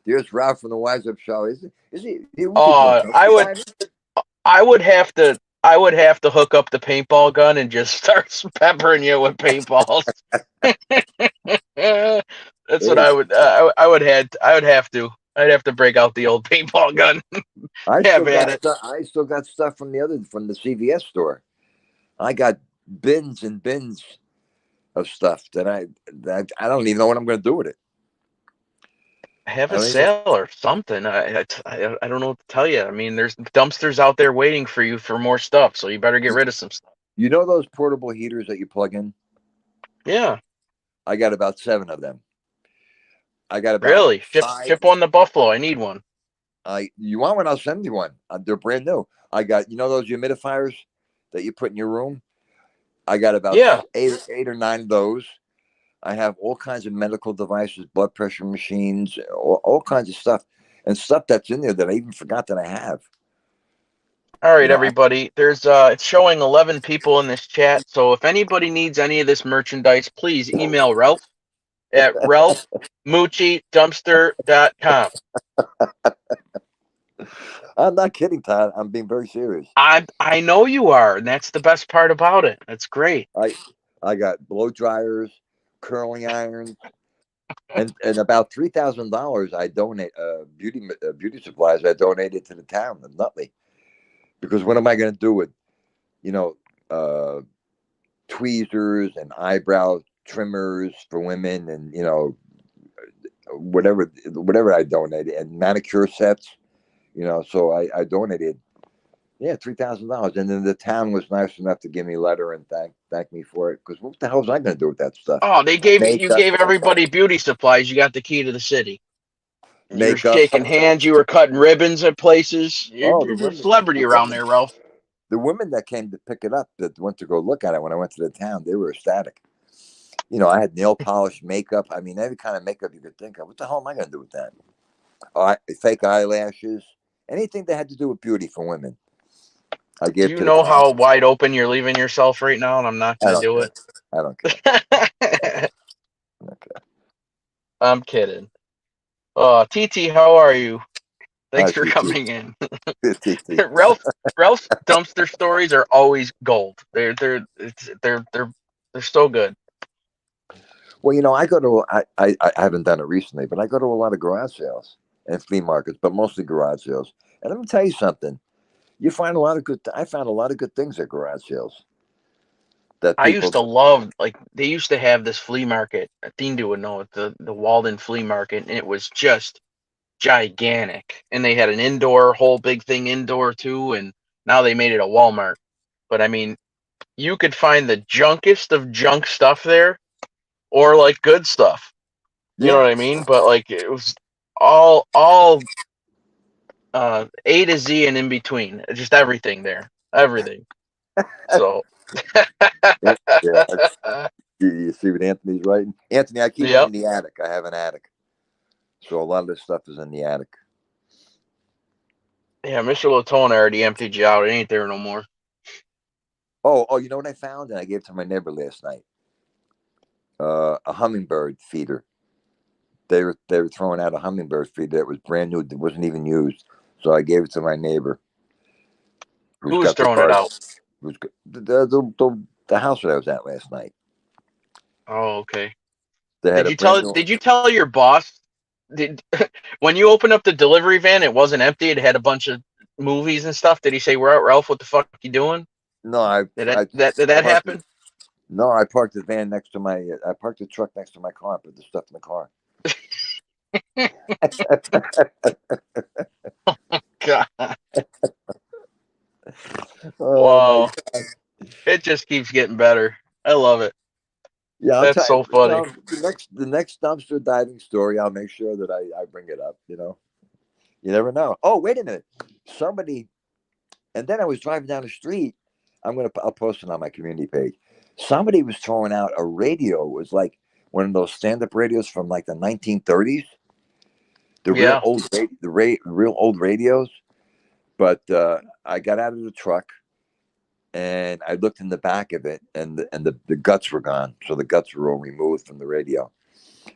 S2: there's Ralph from the Wise Up Show. Is he? What's he doing?
S1: Oh,
S2: Dumpster diving?
S1: I would have to, I would have to hook up the paintball gun and just start peppering you with paintballs. That's what
S2: Hey,
S1: I would. I would have to. I'd have to break out the old paintball gun.
S2: I
S1: Have
S2: still
S1: at
S2: got
S1: it.
S2: stuff. I still got stuff from the CVS store. I got bins and bins of stuff that I don't even know what I'm going to do with it.
S1: Have
S2: I
S1: a
S2: don't even.
S1: sale or something. I don't know what to tell you. I mean, there's dumpsters out there waiting for you for more stuff, so you better get rid of some stuff.
S2: Those portable heaters that you plug in?
S1: Yeah,
S2: I got about 7 of them. I got about
S1: really. Ship
S2: 5.
S1: ship one to Buffalo. I need one.
S2: You want one? I'll send you one. They're brand new. I got those humidifiers that you put in your room. I got about
S1: Yeah.
S2: 8 or 9 of those. I have all kinds of medical devices, blood pressure machines, all kinds of stuff, and stuff that's in there that I even forgot that I have.
S1: All
S2: You
S1: right,
S2: know,
S1: everybody. There's it's showing 11 people in this chat. So if anybody needs any of this merchandise, please email Ralph at ralphmuccidumpster.com.
S2: I'm not kidding, Todd. I'm being very serious.
S1: I know you are, and that's the best part about it. That's great.
S2: I I got blow dryers, curling irons, and about $3,000 I donate beauty supplies. I donated to the town of Nutley because what am I going to do with you know uh, tweezers and eyebrow trimmers for women and whatever I donated and manicure sets. So I donated $3,000, and then the town was nice enough to give me a letter and thank me for it. Because what the hell was I going to do with that stuff?
S1: Oh, you
S2: Makeup,
S1: gave everybody beauty supplies. You got the key to the city. You were
S2: makeup.
S1: shaking hands. You were cutting ribbons at places.
S2: Oh,
S1: You're a celebrity around there, Ralph.
S2: the women that came to pick it up that went to go look at it when I went to the town, they were ecstatic. I had nail polish, makeup. I mean, every kind of makeup you could think of. What the hell am I going to do with that? Fake eyelashes, anything that had to do with beauty for women. I
S1: Do
S2: gave
S1: you
S2: to the
S1: know
S2: town.
S1: how wide open you're leaving yourself right now? And I'm not
S2: I
S1: going to
S2: don't
S1: do
S2: care.
S1: it.
S2: I don't care. Okay.
S1: I'm kidding. TT, how are you? Thanks
S2: Hi,
S1: for
S2: TT.
S1: coming in.
S2: TT.
S1: Ralph's dumpster stories are always gold. They're so good.
S2: Well, I go to I haven't done it recently, but I go to a lot of garage sales and flea markets, but mostly garage sales. And let me tell you something. You find a lot of good. I found a lot of good things at garage sales that
S1: I used
S2: people.
S1: to love, like, they used to have this flea market. Athena would know it, the Walden Flea Market, and it was just gigantic. And they had an indoor whole big thing indoor too, and now they made it a Walmart. But I mean, you could find the junkest of junk stuff there, or like good stuff. You know
S2: Yeah.
S1: what I mean? But like it was all A to Z and in between, just everything there, everything. So,
S2: Yeah. Yeah. You see what Anthony's writing? Anthony, I keep them
S1: yep,
S2: in the attic. I have an attic, so a lot of this stuff is in the attic.
S1: yeah. Mr. Latone already emptied you out. It ain't there no more.
S2: Oh, you know what I found? And I gave it to my neighbor last night. A hummingbird feeder. They were throwing out a hummingbird feeder that was brand new, that wasn't even used. So I gave it to my neighbor who's
S1: Who's
S2: got the
S1: throwing it out?
S2: birds. Who's got, the house that I was at last night.
S1: Oh, okay.
S2: They had a brand new.
S1: Did you tell your boss? Did when you opened up the delivery van, it wasn't empty. It had a bunch of movies and stuff. Did he say, Ralph, what the fuck you doing?
S2: No, I
S1: Did that
S2: parked it.
S1: happen?
S2: No, I parked the van next to my. I parked the truck next to my car. Put the stuff in the car.
S1: God,
S2: Oh my.
S1: wow. It just keeps getting better. I love it.
S2: Yeah, I'll
S1: That's
S2: tell you.
S1: so funny.
S2: The next dumpster diving story, I'll make sure that I bring it up. You never know. Oh, wait a minute. Somebody. And then I was driving down the street. I'll post it on my community page. Somebody was throwing out a radio. It was like one of those stand-up radios from like the 1930s. The real
S1: Yeah.
S2: old, real old radios. But I got out of the truck and I looked in the back of it, and the guts were gone. So the guts were all removed from the radio.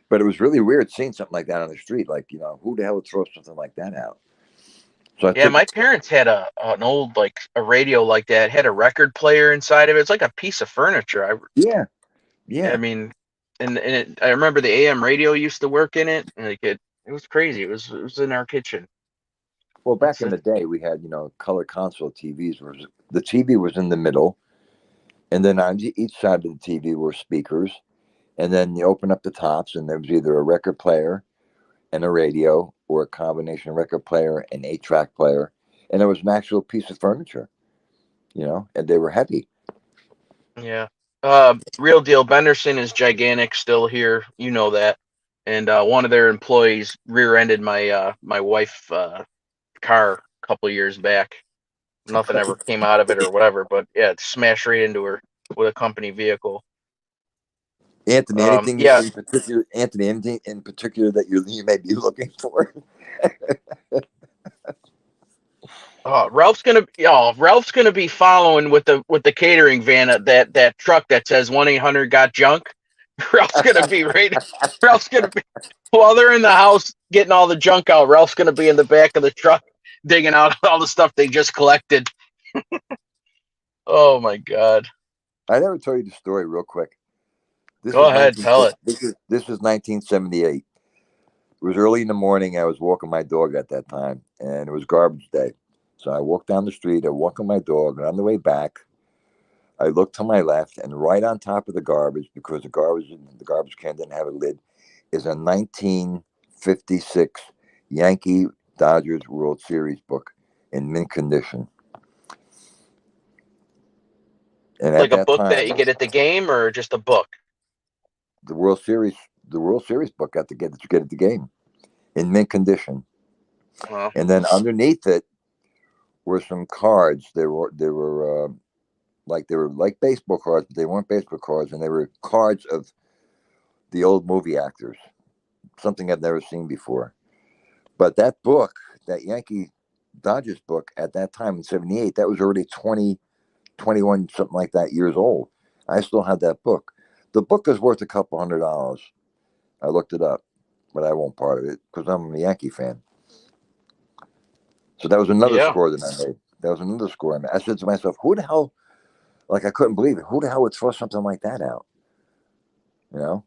S2: But it was really weird seeing something like that on the street. Like, who the hell would throw something like that out? So I
S1: Yeah,
S2: took
S1: my
S2: it.
S1: parents had an old, like, a radio like that. It had a record player inside of it. It's like a piece of furniture.
S2: Yeah,
S1: I
S2: yeah.
S1: mean, I remember the AM radio used to work in it. And like it was crazy. It was in our kitchen.
S2: Well, back
S1: It's
S2: in
S1: a,
S2: the day, we had color console TVs. The TV was in the middle, and then on each side of the TV were speakers, and then you open up the tops, and there was either a record player and a radio, or a combination record player and 8-track player, and there was an actual piece of furniture. And they were heavy.
S1: yeah. Real deal. Benderson is gigantic still here. You know that. And one of their employees rear-ended my wife car a couple years back. Nothing ever came out of it or whatever, but yeah, it smashed right into her with a company vehicle.
S2: Anthony, anything
S1: Yeah.
S2: in particular? Anthony, anything in particular that you may be looking for?
S1: Ralph's gonna be following with the catering van that truck that says 1-800 got junk. Ralph's gonna be right. Ralph's gonna be while they're in the house getting all the junk out. Ralph's gonna be in the back of the truck digging out all the stuff they just collected. Oh my god!
S2: I never told you the story real quick. This
S1: Go
S2: was
S1: ahead,
S2: 19.
S1: tell it.
S2: This was 1978. It was early in the morning. I was walking my dog at that time, and it was garbage day. So I walked down the street. I walked my dog, and on the way back, I looked to my left, and right on top of the garbage, because the garbage can didn't have a lid, is a 1956 Yankee Dodgers World Series book in mint condition. And at
S1: Like a
S2: that
S1: book
S2: time,
S1: that you get at the game, or just a book?
S2: the World Series, the World Series book got to get that you get at the game in mint condition.
S1: Well,
S2: And then underneath it were some cards. They were like baseball cards, but they weren't baseball cards, and they were cards of the old movie actors. Something I've never seen before. But that book, that Yankee Dodgers book at that time in '78, that was already 20, 21, something like that years old. I still had that book. The book is worth a couple $100. I looked it up, but I won't part of it because I'm a Yankee fan. So that was another
S1: yeah,
S2: score that I made. That was another score I made. I said to myself, who the hell, like, I couldn't believe it. Who the hell would throw something like that out? You know?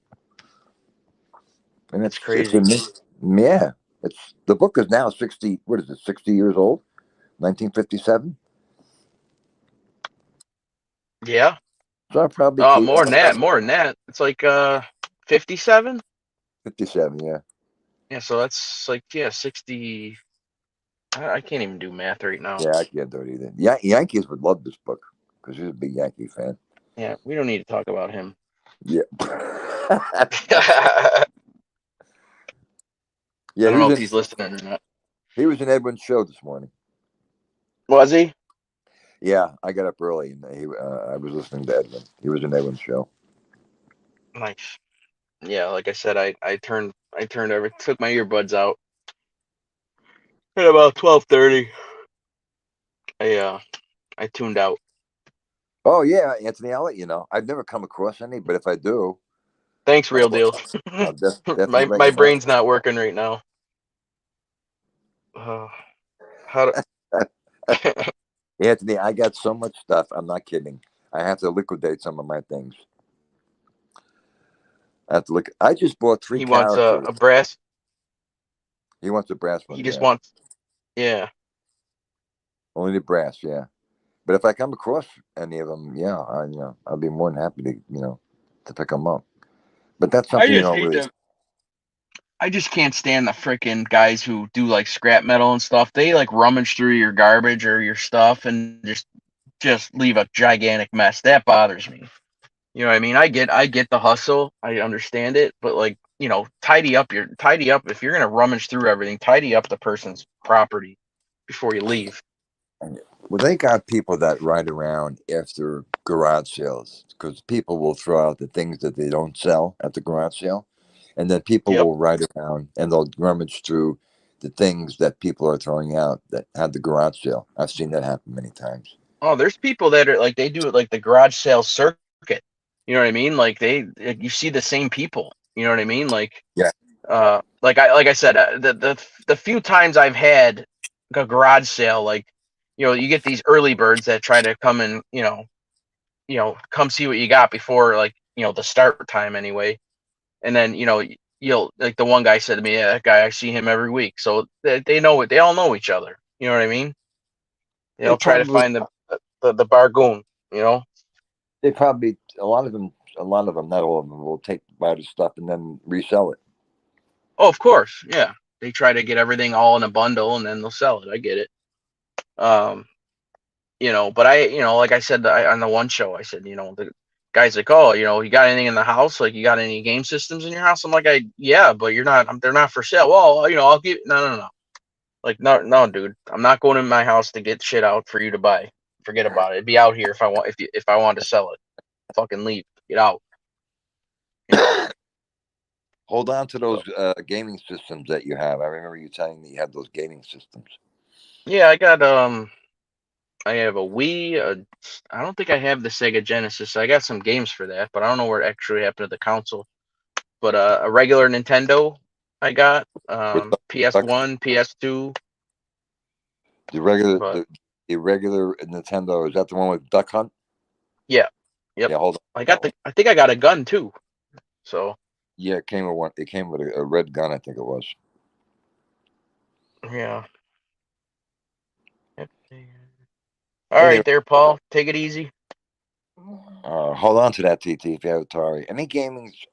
S2: And
S1: that's
S2: it's
S1: crazy.
S2: in yeah. It's the book is now 60, what is it, 60 years old? 1957.
S1: Yeah.
S2: So I probably keep
S1: More than that. More than that. It's like 57.
S2: 57, yeah.
S1: Yeah, so that's like, yeah, 60. I can't even do math right now.
S2: Yeah, I can't do it either. Yeah, Yankees would love this book because he's a big Yankee fan.
S1: Yeah, we don't need to talk about him.
S2: Yeah.
S1: I
S2: Yeah,
S1: don't know if he's listening or not.
S2: he was in Edwin's show this morning.
S1: Was he?
S2: Yeah, I got up early and I was listening to Edwin. He was in Edwin's show.
S1: Nice. Yeah, like I said, I turned over, took my earbuds out at about 12:30. I tuned out.
S2: Oh yeah, Anthony, I'll let you know. I've never come across any, but if I do,
S1: Thanks,
S2: I'll,
S1: real deal.
S2: I'll definitely let
S1: My
S2: you know.
S1: brain's not working right now. How to,
S2: Anthony, I got so much stuff. I'm not kidding. I have to liquidate some of my things. I have to look. I just bought three
S1: he wants
S2: characters.
S1: a brass.
S2: He wants a brass
S1: He
S2: one,
S1: just
S2: yeah.
S1: wants. Yeah.
S2: Only the brass, yeah. But if I come across any of them, yeah, I'll be more than happy to to pick them up. But that's
S1: I
S2: something you
S1: just
S2: don't
S1: hate
S2: really.
S1: them. I just can't stand the freaking guys who do like scrap metal and stuff. They like rummage through your garbage or your stuff and just leave a gigantic mess. That bothers me. You know what I mean? I get the hustle. I understand it, but like, tidy up if you're gonna rummage through everything, tidy up the person's property before you leave.
S2: Well, they got people that ride around after garage sales because people will throw out the things that they don't sell at the garage sale, and then people
S1: Yep.
S2: will ride around and they'll rummage through the things that people are throwing out that had the garage sale. I've seen that happen many times.
S1: Oh, there's people that are like they do it like the garage sale circuit. You know what I mean? Like, you see the same people. You know what I mean?
S2: Yeah,
S1: Like I said, the few times I've had a garage sale, like, you get these early birds that try to come and come see what you got before, like, the start time anyway. And then you'll, like, the one guy said to me, yeah, that guy, I see him every week, so they know it. They all know each other. You know what I mean?
S2: they
S1: They'll try to
S2: probably
S1: find the bargoon. You know?
S2: they probably a lot of them, not all of them, will take buy the stuff and then resell it.
S1: Oh, of course, yeah. They try to get everything all in a bundle and then they'll sell it. I get it. Um, but like I said, on the one show, I said, Guy's like, oh, you got anything in the house? Like, you got any game systems in your house? I'm like, yeah, but they're not for sale. Well, I'll give, no. Like, no, no, dude, I'm not going in my house to get shit out for you to buy. Forget about it. It'd be out here if I wanted to sell it. Fucking leave, get out. You know.
S2: Hold on to
S1: So
S2: those gaming systems that you have. I remember you telling me you had those gaming systems.
S1: yeah, I have a Wii. I don't think I have the Sega Genesis. I got some games for that, but I don't know where it actually happened to the console. But a regular Nintendo, I got
S2: With Duck,
S1: PS1, PS2.
S2: the regular
S1: But
S2: the regular Nintendo, is that the one with Duck Hunt?
S1: yeah, yep.
S2: Yeah, hold on.
S1: I
S2: That
S1: got
S2: one.
S1: the. I think I got a gun too. So
S2: Yeah, it came with one. It came with a red gun, I think it was.
S1: yeah. All
S2: Anyway,
S1: right, there, Paul. Take it easy.
S2: hold on to that, TT. If you have Atari,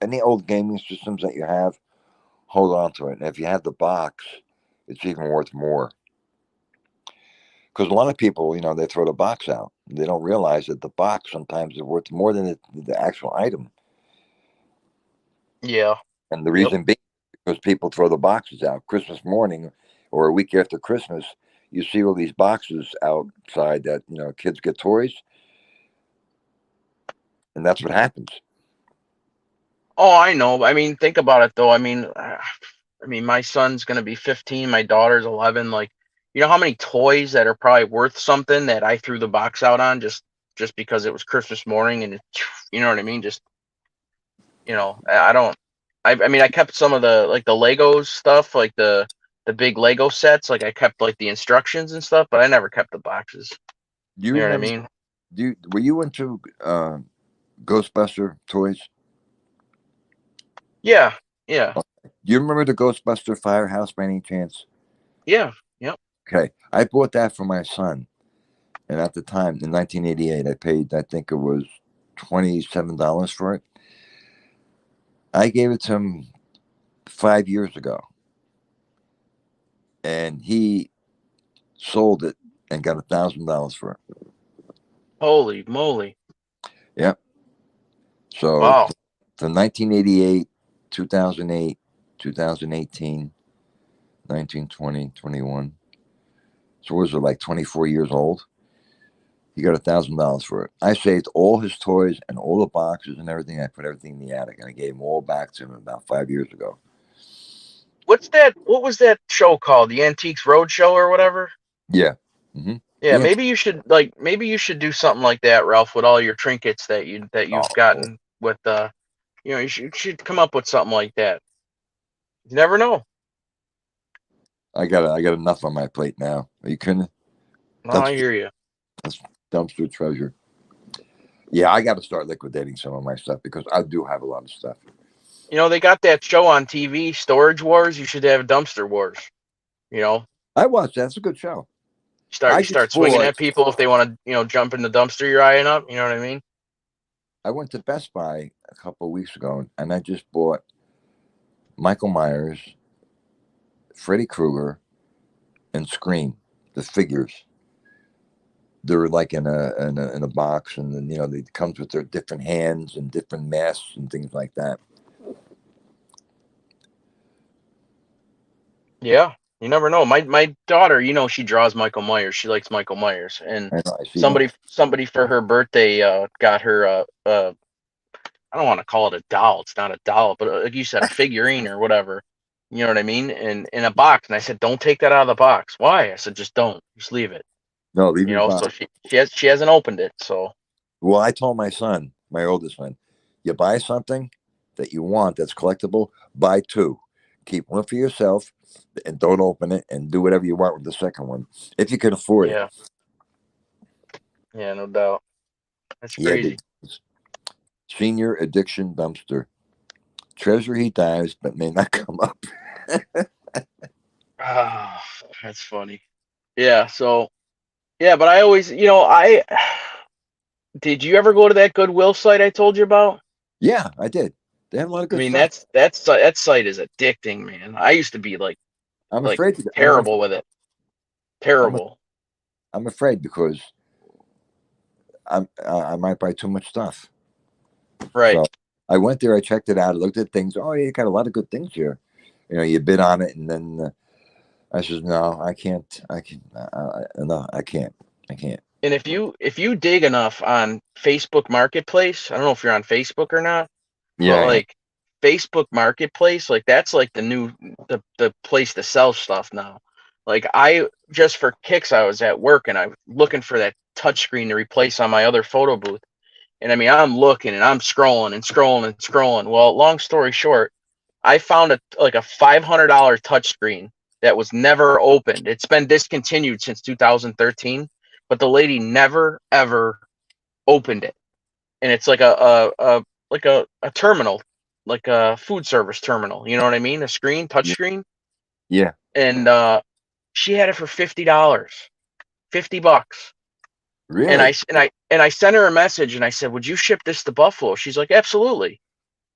S2: any old gaming systems that you have, hold on to it. And if you have the box, it's even worth more. Because a lot of people, they throw the box out. They don't realize that the box sometimes is worth more than the actual item.
S1: Yeah.
S2: And the
S1: Yep.
S2: reason being because people throw the boxes out. Christmas morning or a week after Christmas, you see all these boxes outside that, kids get toys. And that's what happens.
S1: Oh, I know. I mean, think about it though. My son's gonna be 15. My daughter's 11. Like, you know how many toys that are probably worth something that I threw the box out on just because it was Christmas morning and you know what I mean? Just I don't. I kept some of the like the Legos stuff, like the big Lego sets. Like I kept like the instructions and stuff, but I never kept the boxes.
S2: Do you
S1: You know what I
S2: remember?
S1: mean?
S2: Were you into Ghostbuster toys?
S1: Yeah. Yeah.
S2: Do you remember the Ghostbuster Firehouse by any chance?
S1: Yeah. Yep.
S2: Okay, I bought that for my son, and at the time in 1988, I paid, I think it was $27 for it. I gave it to him 5 years ago, and he sold it and got $1,000 for it.
S1: Holy moly!
S2: Yep. So
S1: Wow.
S2: from 1988, 2008, 2018, 19, 20, 21. So was it like 24 years old? He got $1,000 for it. I saved all his toys and all the boxes and everything. I put everything in the attic and I gave them all back to him about 5 years ago.
S1: What's that? What was that show called? The Antiques Roadshow or whatever?
S2: Yeah. Mm-hmm.
S1: Yeah,
S2: The
S1: maybe you should do something like that, Ralph, with all your trinkets that you've
S2: oh,
S1: gotten with you should come up with something like that. You never know.
S2: I got enough on my plate now. Are you kidding?
S1: No, I
S2: Dumpster,
S1: hear you.
S2: dumpster treasure. Yeah, I got to start liquidating some of my stuff because I do have a lot of stuff.
S1: They got that show on TV, Storage Wars. You should have Dumpster Wars. You know,
S2: I watched that. It's a good show.
S1: you
S2: I just
S1: start swinging
S2: bought.
S1: at people if they want to, jump in the dumpster you're eyeing up. You know what I mean?
S2: I went to Best Buy a couple of weeks ago and I just bought Michael Myers, Freddy Krueger, and Scream, the figures. They're like in a box, and then they comes with their different hands and different masks and things like that.
S1: Yeah, you never know. My daughter, she draws Michael Myers. She likes Michael Myers, and
S2: I know I see them.
S1: somebody for her birthday got her I don't want to call it a doll. It's not a doll, but like you said, a figurine or whatever. You know what I mean? And in a box. And I said, don't take that out of the box. Why? I said, just don't. Just leave it.
S2: No, leave your
S1: So
S2: box.
S1: she hasn't opened it. So
S2: Well, I told my son, my oldest son, you buy something that you want that's collectible, buy two. Keep one for yourself and don't open it and do whatever you want with the second one if you can afford it.
S1: yeah, yeah, no doubt. That's
S2: Yeah,
S1: crazy.
S2: senior addiction dumpster. Treasure he dives, but may not come up.
S1: Ah, that's funny. Yeah. So yeah, but I always, I did you ever go to that Goodwill site I told you about?
S2: Yeah, I did. They have a lot of
S1: I
S2: good
S1: mean,
S2: stuff.
S1: that site is addicting, man. I used to be
S2: I'm
S1: like
S2: afraid to.
S1: terrible with it.
S2: I'm,
S1: Terrible.
S2: I'm afraid because I might buy too much stuff.
S1: Right.
S2: So I went there, I checked it out, I looked at things. Oh, yeah, you got a lot of good things here. You bid on it, and then I says, no, I can't. I can, no, I can't. I can't.
S1: And if you dig enough on Facebook Marketplace, I don't know if you're on Facebook or not,
S2: Yeah,
S1: but
S2: I am.
S1: like Facebook Marketplace, like that's like the place to sell stuff now. Like I just for kicks, I was at work and I'm looking for that touchscreen to replace on my other photo booth. And I mean, I'm looking and I'm scrolling and scrolling and scrolling. Well, long story short, I found a $500 touchscreen that was never opened. It's been discontinued since 2013, but the lady never ever opened it. And it's like a terminal, like a food service terminal. You know what I mean? A screen, touch
S2: Yeah,
S1: screen.
S2: yeah.
S1: And she had it for $50, $50. And I
S2: Really?
S1: and I and I sent her a message and I said, "Would you ship this to Buffalo?" She's like, "Absolutely."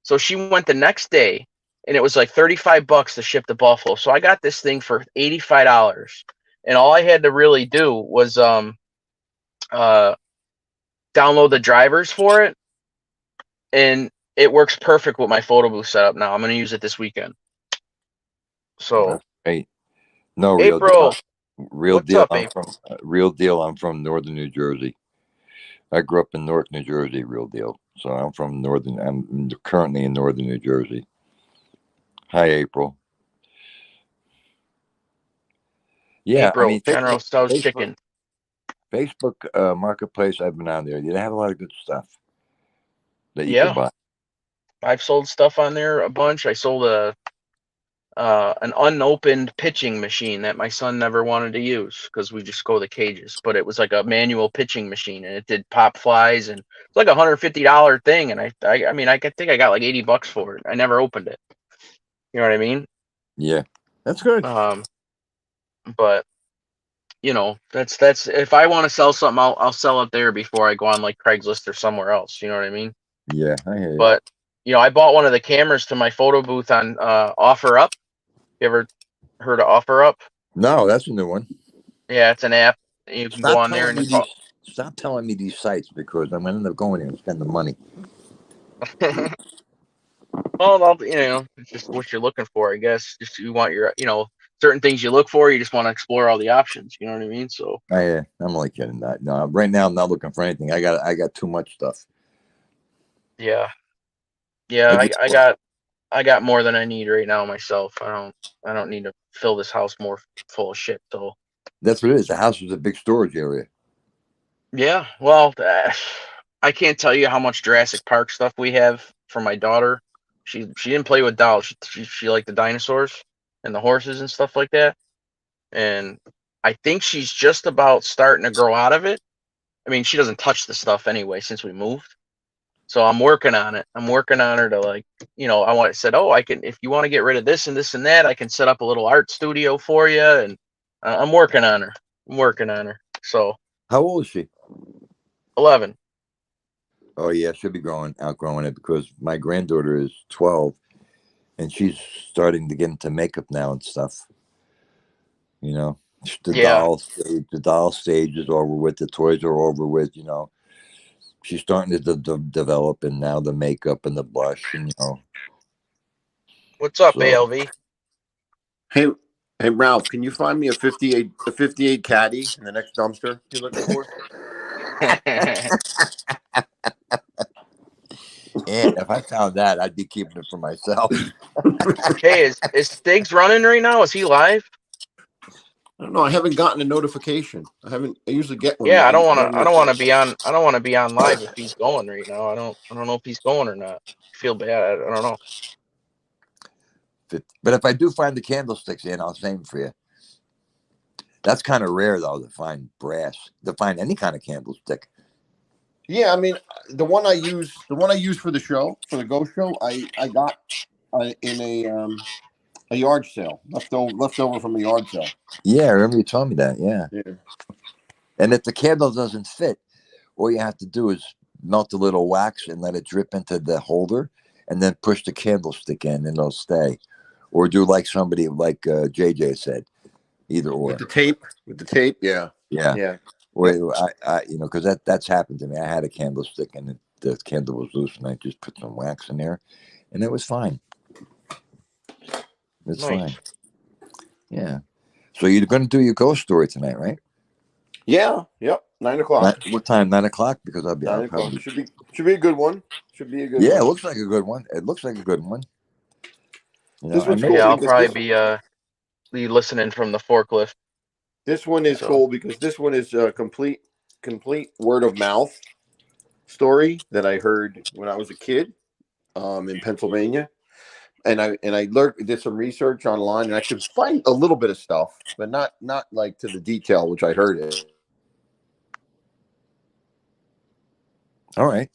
S1: So she went the next day and it was like $35 to ship to Buffalo. So I got this thing for $85. And all I had to really do was uh download the drivers for it, and it works perfect with my photo booth setup now. I'm gonna use it this weekend.
S2: Well,
S1: So
S2: that's great. No, real deal.
S1: April,
S2: Real
S1: what's
S2: deal.
S1: up,
S2: I'm from
S1: April?
S2: real deal. I'm from northern New Jersey. I grew up in Newark, New Jersey. Real deal. So I'm from northern. I'm currently in northern New Jersey. Hi, April. Yeah, I
S1: April,
S2: mean
S1: General Tso's
S2: Facebook,
S1: chicken.
S2: Facebook Marketplace. I've been on there. They have a lot of good stuff that you could
S1: Yeah,
S2: buy.
S1: I've sold stuff on there a bunch. I sold a an unopened pitching machine that my son never wanted to use because we just go the cages. But it was like a manual pitching machine, and it did pop flies, and it's like $150 thing. And I mean, think I got like $80 for it. I never opened it. You know what I mean?
S2: Yeah, that's good.
S1: Um, but that's if I want to sell something, I'll sell it there before I go on like Craigslist or somewhere else. You know what I mean?
S2: Yeah, I hear you.
S1: But I bought one of the cameras to my photo booth on OfferUp. You ever heard of OfferUp?
S2: No, that's a new one.
S1: Yeah, it's an app. You can go
S2: Stop
S1: on there
S2: telling
S1: and
S2: me
S1: it's
S2: these.
S1: all.
S2: Stop telling me these sites because I'm gonna end up going there and spend the money.
S1: Well, it's just what you're looking for, I guess. Just you want certain things you look for. You just want to explore all the options. You know what I mean? So
S2: I'm like getting that. No, right now I'm not looking for anything. I got too much stuff.
S1: yeah, yeah.
S2: I
S1: I,
S2: just
S1: I got I got more than I need right now myself. I don't need to fill this house more full of shit. So
S2: That's what it is. The house is a big storage area.
S1: yeah, well, I can't tell you how much Jurassic Park stuff we have for my daughter. She didn't play with dolls. She liked the dinosaurs and the horses and stuff like that. And I think she's just about starting to grow out of it. I mean, she doesn't touch the stuff anyway since we moved. So I'm working on it. I'm working on her to said, oh, I can, if you want to get rid of this and this and that, I can set up a little art studio for you. And I'm working on her. I'm working on her. So
S2: How old is she?
S1: 11.
S2: Oh yeah, she'll be outgrowing it because my granddaughter is 12 and she's starting to get into makeup now and stuff. You know,
S1: Yeah.
S2: the doll stage is over with. The toys are over with. She's starting to develop, and now the makeup and the blush, and
S1: What's up,
S2: so
S1: ALV?
S3: Hey, hey, Ralph, can you find me a 58 caddy in the next dumpster you're looking for?
S2: and if I found that, I'd be keeping it for myself.
S1: Hey, is Stiggs running right now? Is he live?
S3: I don't know. I haven't gotten a notification. I usually get one.
S1: Yeah, I don't want to. I
S3: normally-
S1: don't want to be on. I don't want to be on live if he's going right now. I don't know if he's going or not. I feel bad. I don't know.
S2: But if I do find the candlesticks in, I'll save them for you. That's kind of rare though to find any kind of candlestick.
S3: Yeah, I mean, the one I use for the show, for the ghost show, I got in a yard sale, leftover from a yard sale.
S2: Yeah, I remember you told me that. Yeah.
S3: Yeah.
S2: And if the candle doesn't fit, all you have to do is melt a little wax and let it drip into the holder, and then push the candlestick in, and it'll stay. Or do like somebody like JJ said, either or.
S3: With the tape, yeah.
S2: Yeah.
S3: Yeah.
S2: Or because that's happened to me. I had a candlestick and the candle was loose, and I just put some wax in there, and it was fine. It's
S1: Nice.
S2: fine. Yeah. So you're going to do your ghost story tonight, right?
S3: Yeah. Yep. 9:00.
S2: What time? 9 o'clock? Because I'll
S3: 9:00
S2: probably.
S3: should be a good one. Should be a good
S2: Yeah, it
S3: one.
S2: looks like a good one. It looks like a good one. You know,
S3: This one's
S2: I
S3: cool
S1: Yeah, I'll
S3: because
S1: probably be listening from the forklift.
S3: this one is
S1: So-
S3: cool because this one is a complete word of mouth story that I heard when I was a kid in Pennsylvania. And I did some research online, and I could find a little bit of stuff, but not like to the detail which I heard it.
S2: All right.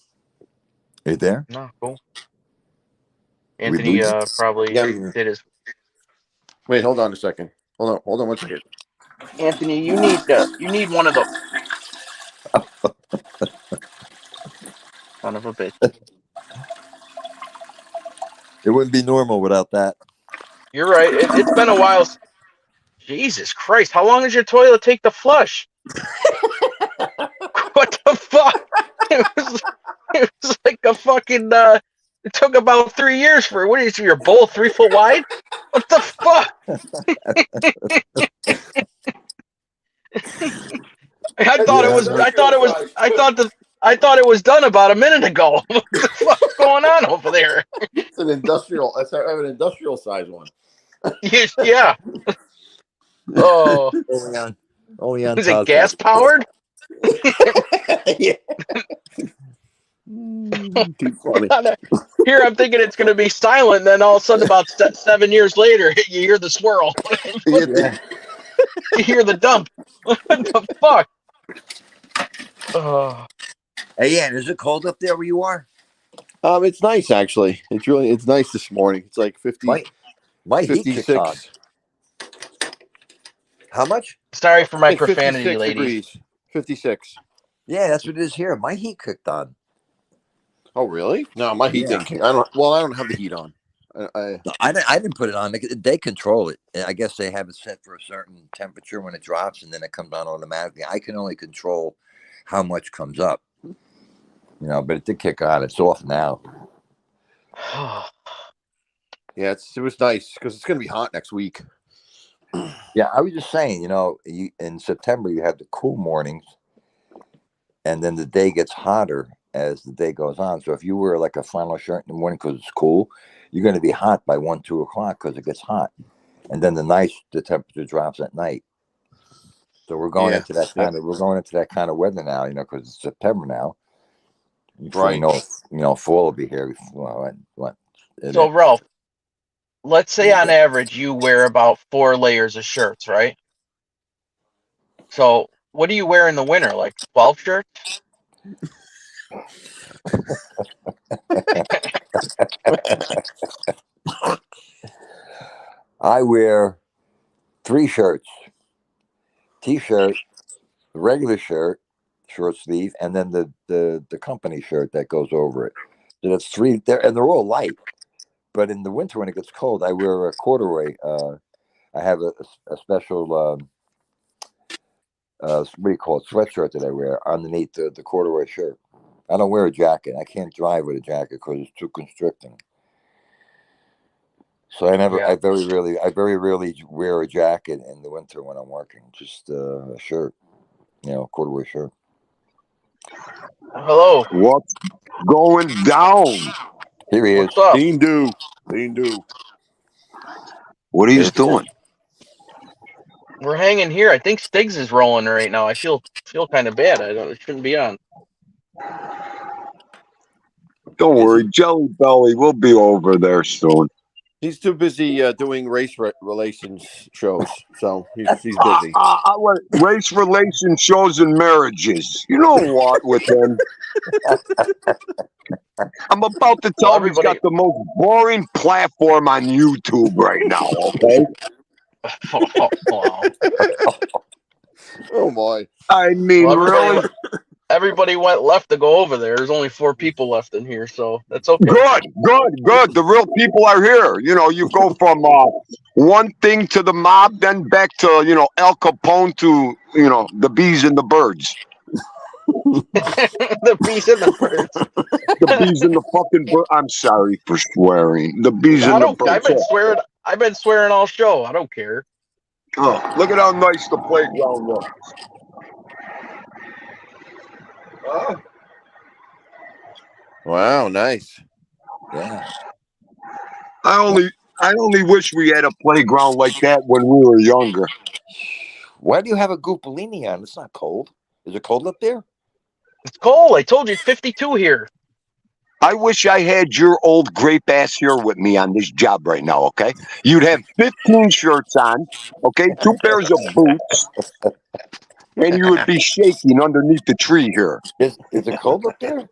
S2: Are you there?
S1: No, cool.
S2: We
S1: Anthony
S2: lose-
S1: probably
S3: Yeah.
S1: did his.
S3: Wait, hold on a second. Hold on 1 second.
S1: Anthony, you need one of those. Son of a bitch.
S2: It wouldn't be normal without that.
S1: You're right. It's been a while. Jesus Christ! How long does your toilet take to flush? What the fuck? It was like a fucking. It took about 3 years for what is your bowl 3 foot wide? What the fuck? I thought it was done about a minute ago. What the fuck's going on over there?
S3: It's an industrial. I have an industrial size one.
S1: Yeah. Oh,
S2: Only on
S1: is it
S2: Ta's
S1: gas
S2: house.
S1: powered?
S3: Yeah. Too funny.
S1: Here I'm thinking it's going to be silent, and then all of a sudden, about 7 years later, you hear the swirl.
S2: Yeah.
S1: You hear the dump. What the fuck? Oh,
S2: Hey, Ian, is it cold up there where you are?
S3: It's nice actually. It's nice this morning. It's like 50,
S2: My heat kicked on.
S3: 56.
S2: How much?
S1: sorry for my
S3: Like
S1: profanity,
S3: 56
S1: ladies.
S3: degrees. 56.
S2: Yeah, that's what it is here. My heat kicked on.
S3: Oh really? No, my heat
S2: Yeah.
S3: didn't kick. I don't have the heat on.
S2: I didn't put it on. They control it. I guess they have it set for a certain temperature when it drops, and then it comes on automatically. I can only control how much comes up. You know, but it did kick on. It's off now.
S3: Yeah, it was nice because it's gonna be hot next week.
S2: Yeah, I was just saying, you know, in September you have the cool mornings, and then the day gets hotter as the day goes on. So if you wear like a flannel shirt in the morning because it's cool, you're going to be hot by 1, 2 o'clock because it gets hot, and then the temperature drops at night. So we're going into that kind of weather now, you know, because it's September now. Before you know, fall will be here. What?
S1: So, Ralph, let's say on average you wear about 4 layers of shirts, right? So, what do you wear in the winter? Like 12 shirts?
S2: I wear 3 shirts: t-shirt, the regular shirt, short sleeve, and then the company shirt that goes over it. So that's 3 there, and they're all light. But in the winter when it gets cold, I wear a corduroy. I have a special what do you call it, sweatshirt that I wear underneath the corduroy shirt. I don't wear a jacket. I can't drive with a jacket because it's too constricting. So I very rarely wear a jacket in the winter when I'm working. Just a shirt, you know, corduroy shirt.
S1: Hello.
S4: What's going down?
S2: Here he is.
S1: What's up?
S3: Dean do.
S4: What are you doing?
S1: We're hanging here. I think Stiggs is rolling right now. I feel kind of bad. It shouldn't be on.
S4: Don't worry, Jelly Belly. We'll be over there soon.
S3: He's too busy doing race relations shows, so he's busy.
S4: Race relation shows and marriages. You know what with him? I'm about to tell him he's got the most boring platform on YouTube right now, okay?
S1: Wow.
S3: Oh boy!
S4: I mean,
S1: Well,
S4: really?
S1: everybody went left to go over there. There's only 4 people left in here, so that's okay.
S4: Good. The real people are here. You know, you go from one thing to the mob, then back to, you know, Al Capone to, you know, the bees and the birds.
S1: The bees and the birds.
S4: The bees and the fucking bird. I'm sorry for swearing. The bees
S1: I
S4: and the
S1: don't.
S4: birds.
S1: I've been swearing all show. I don't care.
S4: Oh, look at how nice the playground looks. Huh?
S3: Wow, nice.
S2: Yeah.
S4: I only wish we had a playground like that when we were younger.
S2: Why do you have a Goopalini on? It's not cold. Is it cold up there?
S1: It's cold. I told you, it's 52 here.
S4: I wish I had your old grape ass here with me on this job right now, okay? You'd have 15 shirts on, okay? 2 pairs of boots, and you would be shaking underneath the tree here.
S2: Is it cold up there?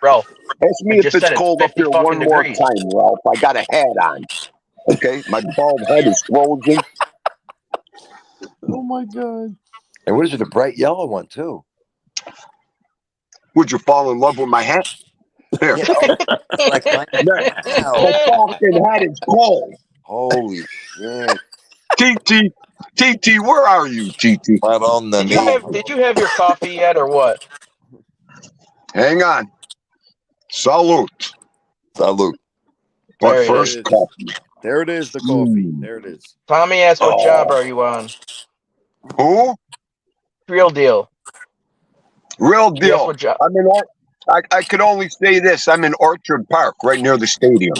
S1: Bro,
S4: Ask me
S1: I
S4: if
S1: just
S4: it's
S1: said it's
S4: cold up
S1: 50
S4: here
S1: fucking
S4: one more
S1: degrees.
S4: time, Ralph. I got a hat on, okay? My bald head is frozen.
S3: Oh my god.
S2: And what is it? A bright yellow one too.
S4: Would you fall in love with my hat? Here.
S2: Yeah, oh, like mine.
S4: The
S2: Wow.
S4: fucking hat is cold.
S2: Holy shit!
S4: TT, where are you, TT?
S2: Right on the knee.
S1: Did you have your coffee yet or what?
S4: Hang on. Salute.
S2: Salute.
S4: But
S1: There it
S4: first,
S3: is.
S4: coffee.
S3: There it is, the coffee.
S4: Mm.
S3: There it is.
S1: Tommy asked, what
S4: Oh.
S1: job are you on?
S4: Who?
S1: Real deal.
S4: Real
S1: Yes,
S4: deal.
S1: what job?
S4: I'm in. I could only say this. I'm in Orchard Park, right near the stadium.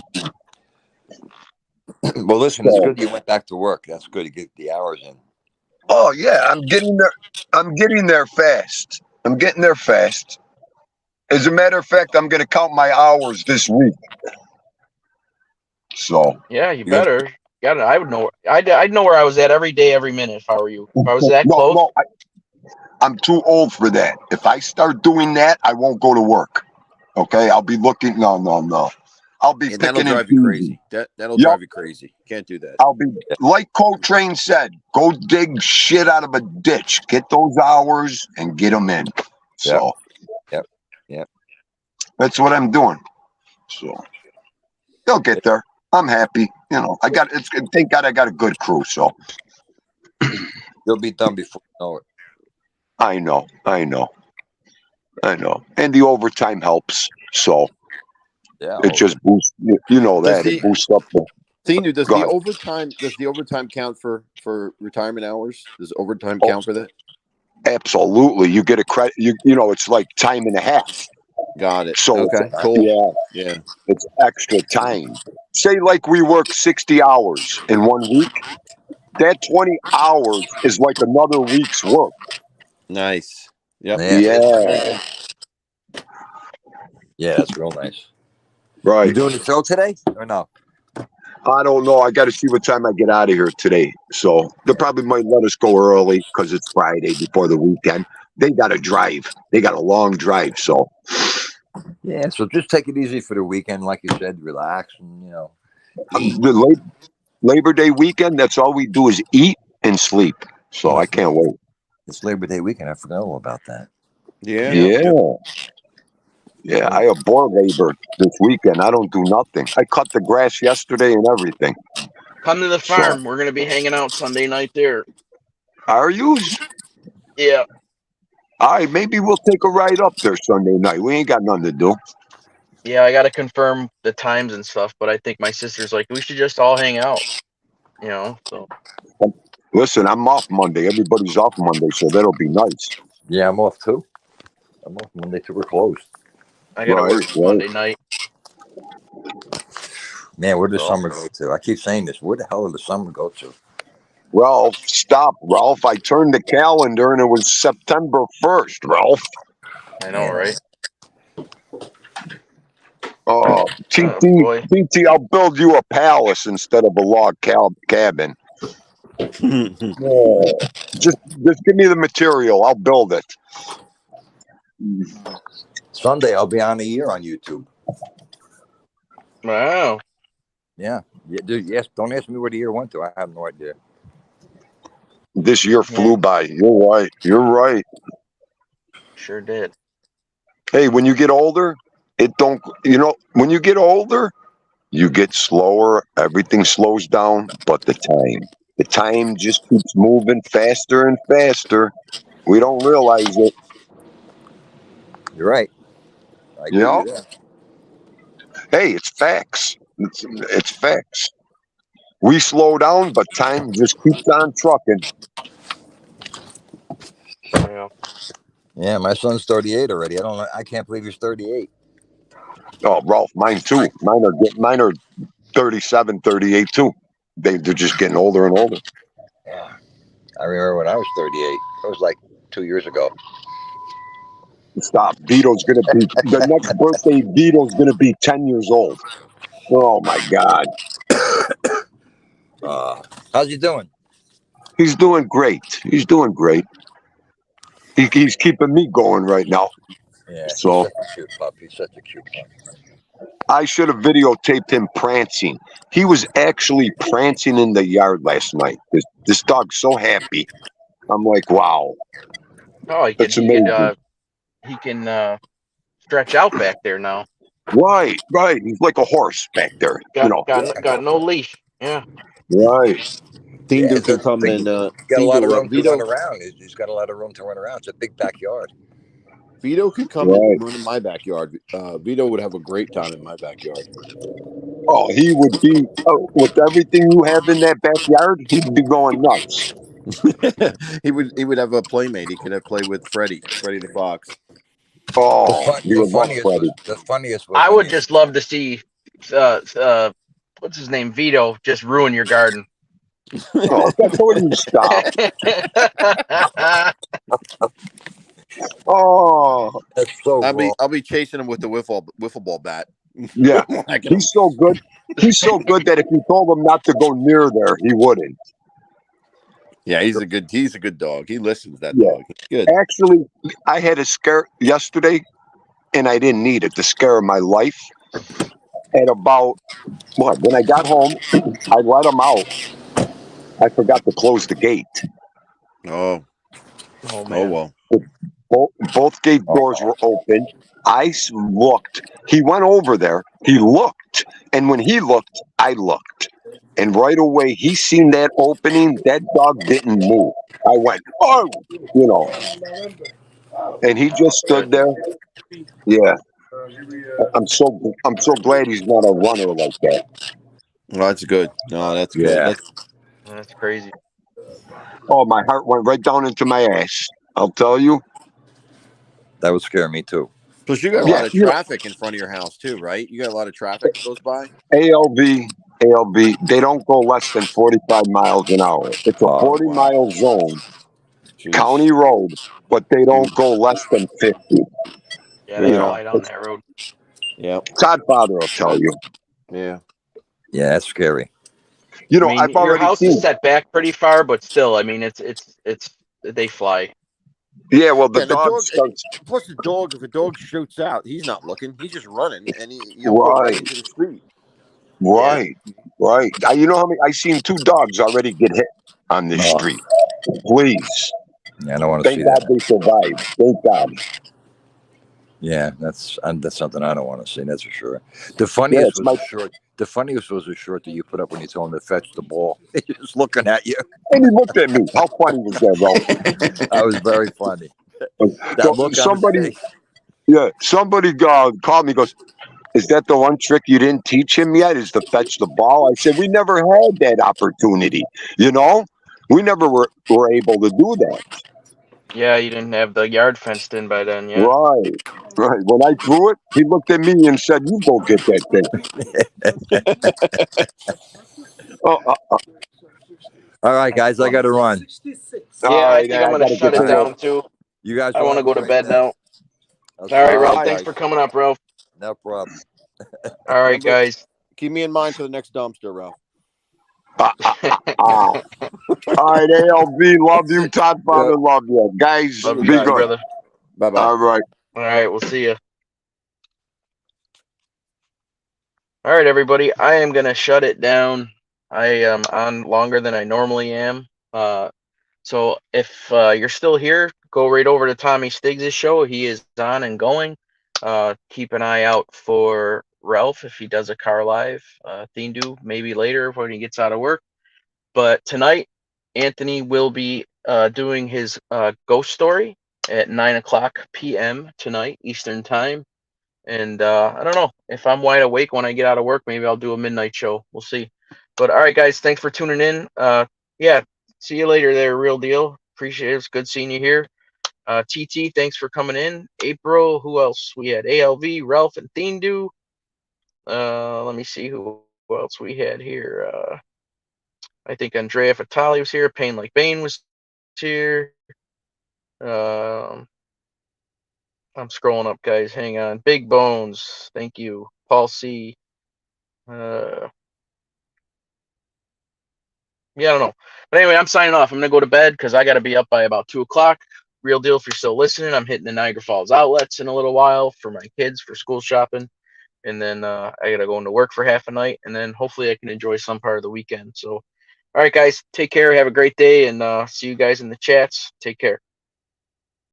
S2: Well, listen, it's good you went back to work. That's good to get the hours in.
S4: Oh yeah, I'm getting there. I'm getting there fast. I'm getting there fast. As a matter of fact, I'm going to count my hours this week. So
S1: Yeah, you
S2: You got-
S1: better. Got it. I would know. I'd know where I was at every day, every minute if I were you. If I was that close.
S4: No, I'm too old for that. If I start doing that, I won't go to work. Okay, I'll be looking. No. I'll be
S3: Yeah, that'll
S4: picking and
S3: drive you
S4: choosing.
S3: crazy. That'll
S4: Yup.
S3: drive you crazy. Can't do that.
S4: I'll be like Coltrane said, go dig shit out of a ditch, get those hours and get them in. So,
S2: Yep.
S4: that's what I'm doing. So, they'll get there. I'm happy. You know, thank God I got a good crew. So,
S2: You'll be done before you know it.
S4: I know. And the overtime helps. So,
S2: Yeah.
S4: it just boosts, you know that.
S3: Does
S4: It boosts up the.
S3: Tinu, does
S4: Go
S3: the
S4: ahead.
S3: overtime count for retirement hours? Does overtime
S4: Oh.
S3: count for that?
S4: Absolutely. You get a credit. You know, it's like time and a half.
S3: Got it.
S4: So,
S3: Okay, cool.
S4: Yeah.
S3: Yeah.
S4: It's extra time. Say like we work 60 hours in 1 week. That 20 hours is like another week's work.
S3: Nice. Yep.
S4: Yeah.
S2: Yeah, that's real nice. You
S4: Right.
S2: doing the show today or no?
S4: I don't know. I got to see what time I get out of here today. So they probably might let us go early because it's Friday before the weekend. They got to drive. They got a long drive. So
S2: Yeah, so just take it easy for the weekend, like you said, relax and eat.
S4: the Labor Day weekend, that's all we do is eat and sleep. So I can't wait.
S2: It's Labor Day weekend. I forgot all about that.
S3: Yeah.
S4: Yeah, I abhor labor this weekend. I don't do nothing. I cut the grass yesterday and everything.
S1: Come to the farm. We're gonna be hanging out Sunday night there.
S4: Are you?
S1: Yeah.
S4: All right, maybe we'll take a ride up there Sunday night. We ain't got nothing to do.
S1: Yeah, I gotta confirm the times and stuff, but I think my sister's like, we should just all hang out. You know, so
S4: Listen, I'm off Monday. Everybody's off Monday, so that'll be nice.
S2: Yeah, I'm off too. I'm off Monday till we're closed.
S1: I gotta
S4: Right,
S1: work
S4: right.
S1: Monday night.
S2: Man, where did the
S1: So-
S2: summer go to? I keep saying this. Where the hell did the summer go to?
S4: Ralph, stop, Ralph. I turned the calendar and it was September 1st, Ralph.
S1: I know,
S2: Yeah.
S1: right?
S4: Oh,
S1: boy.
S4: TT, I'll build you a palace instead of a log cabin. Yeah. Just give me the material. I'll build it.
S2: Sunday, I'll be on a year on YouTube.
S1: Wow.
S2: Yeah, dude, yes. Don't ask me where the year went to. I have no idea.
S4: This year flew by. You're right. You're right.
S1: Sure did.
S4: Hey, when you get older, when you get older, you get slower. Everything slows down, but the time just keeps moving faster and faster. We don't realize it.
S2: You're right. I
S4: You
S2: give
S4: know?
S2: you that.
S4: Hey, it's facts. It's facts. We slow down, but time just keeps on trucking.
S1: Yeah.
S2: Yeah, my son's 38 already. I can't believe he's 38.
S4: Oh, Ralph, mine too. Mine are 37, 38 too. They're just getting older and older.
S2: Yeah. I remember when I was 38. It was like 2 years ago.
S4: Stop. Vito's gonna be the next birthday. Vito's gonna be 10 years old. Oh my God,
S2: How's he doing?
S4: he's doing great. He's doing great. He's keeping me going right now.
S2: Yeah, he's
S4: So
S2: such a cute pup. He's such a cute pup.
S4: I should have videotaped him prancing. He was actually prancing in the yard last night. This dog's so happy. I'm like, wow,
S1: Oh,
S4: that's amazing.
S1: he can stretch out back there now.
S4: Right, right. He's like a horse back there. You know.
S1: Got no leash. Yeah.
S4: Right.
S3: Theme
S2: Yeah,
S3: can
S2: that's the
S3: come
S2: thing.
S3: and
S2: He's got a lot of room to run
S3: Vito.
S2: around. He's got a lot of room to run around. It's a big backyard.
S3: Vito could come and
S4: Right.
S3: run in my backyard. Vito would have a great time in my backyard.
S4: Oh, he would be with everything you have in that backyard. He'd be going nuts.
S3: He would have a playmate. He could have play with Freddie the Fox.
S4: Oh, he would love Freddie.
S2: The funniest was
S1: I
S2: when
S1: would just love to see what's his name, Vito, just ruin your garden.
S4: Oh, that's what you stop. Oh,
S2: that's so wrong.
S3: I'll be chasing him with the wiffle ball bat.
S4: yeah.
S3: Whacking him.
S4: He's so good. He's so good that if you told him not to go near there, he wouldn't.
S3: Yeah, he's a good dog. He listens. That
S4: Yeah.
S3: dog. He's good.
S4: Actually, I had a scare yesterday, and I didn't need it. The scare of my life. At about when I got home, I let him out. I forgot to close the gate.
S3: Oh,
S1: Oh man.
S3: well.
S4: Both gate doors were open. I looked. He went over there. He looked. And when he looked, I looked. And right away, he seen that opening. That dog didn't move. I went, oh, you know. And he just stood there. Yeah. I'm so glad he's not a runner like that.
S3: Well, that's good. No, that's
S2: Yeah.
S3: good.
S1: That's crazy.
S4: Oh, my heart went right down into my ass. I'll tell you.
S2: That would scare me too.
S3: Plus, you got a
S4: Yeah,
S3: lot of traffic in front of your house too, right? You got a lot of traffic that goes by.
S4: ALB, they don't go less than 45 miles an hour. It's a 40-mile zone,
S3: Jeez.
S4: county road, but they don't go less than 50.
S1: Yeah, they
S3: Yeah.
S1: fly down that road.
S3: Yeah.
S4: Todd Father will tell you.
S3: Yeah.
S2: Yeah, that's scary.
S4: You know,
S1: I mean,
S4: I've
S1: your
S4: already
S1: house
S4: seen.
S1: is set back pretty far, but still, I mean, it's they fly.
S4: Yeah, well, the
S3: Yeah, the
S4: dog
S3: dog-
S4: starts.
S3: Plus, the dog. If a dog shoots out, he's not looking. He's just running, and you'll go right
S4: Right.
S3: into the street.
S4: Right. You know how many? I seen 2 dogs already get hit on this
S2: Oh.
S4: street. Please,
S2: Yeah, I don't want to see
S4: thank God
S2: that.
S4: they survived. Thank God.
S2: Yeah, that's something I don't want to see. That's for sure. The
S4: Yeah,
S2: funniest
S4: it's
S2: was
S4: my.
S2: the short. The funniest was the short that you put up when you told him to fetch the ball. He was looking at you.
S4: And he looked at me. How funny was that, Ralph?
S2: That was very funny.
S4: So
S2: That look on his
S4: somebody,
S2: face.
S4: yeah, somebody called me. Goes, is that the one trick you didn't teach him yet? Is to fetch the ball? I said we never had that opportunity. You know, we never were able to do that.
S1: Yeah, you didn't have the yard fenced in by then. Yeah.
S4: Right. When I threw it, he looked at me and said, "You go get that thing."
S2: All right, guys, I got to run.
S1: Yeah,
S4: All
S1: I
S4: right,
S1: think I'm gonna
S4: gotta
S1: shut
S4: get
S1: it
S4: to
S1: down
S4: work.
S1: too.
S2: You guys.
S1: I
S2: all
S1: want to
S2: have
S1: go
S2: a
S1: to
S2: great
S1: bed
S2: day.
S1: now.
S2: I'll
S1: All
S2: see
S1: right,
S2: you
S1: Ralph.
S2: guys.
S1: Thanks for coming up, Ralph.
S2: No problem.
S1: All right,
S3: Remember-
S1: guys.
S3: Keep me in mind for the next dumpster, Ralph.
S4: All right, ALB, love you. Todd Father, love you. Guys,
S1: Love
S4: be
S1: you too,
S4: good.
S1: brother.
S3: Bye bye.
S4: All right.
S1: All right, we'll see you. All right, everybody. I am gonna shut it down. I am on longer than I normally am. So if you're still here, go right over to Tommy Stiggs' show. He is on and going. Keep an eye out for Ralph if he does a car live. Thindu maybe later when he gets out of work. But tonight, Anthony will be doing his ghost story. at 9 o'clock p.m. tonight Eastern time. And I don't know if I'm wide awake when I get out of work. Maybe I'll do a midnight show. We'll see. But all right, guys, thanks for tuning in. Yeah, see you later there, Real Deal. Appreciate it. It's good seeing you here. TT, thanks for coming in. April, who else? We had ALV, Ralph, and Thindu. Let me see who else we had here. I think Andrea Fatali was here. Pain Like Bane was here. I'm scrolling up, guys. Hang on. Big Bones, thank you. Paul C. Yeah, I don't know. But anyway, I'm signing off. I'm gonna go to bed because I gotta be up by about 2 o'clock. Real deal, if you're still listening, I'm hitting the Niagara Falls outlets in a little while for my kids for school shopping. And then I gotta go into work for half a night, and then hopefully I can enjoy some part of the weekend. So all right, guys, take care, have a great day, and see you guys in the chats. Take care.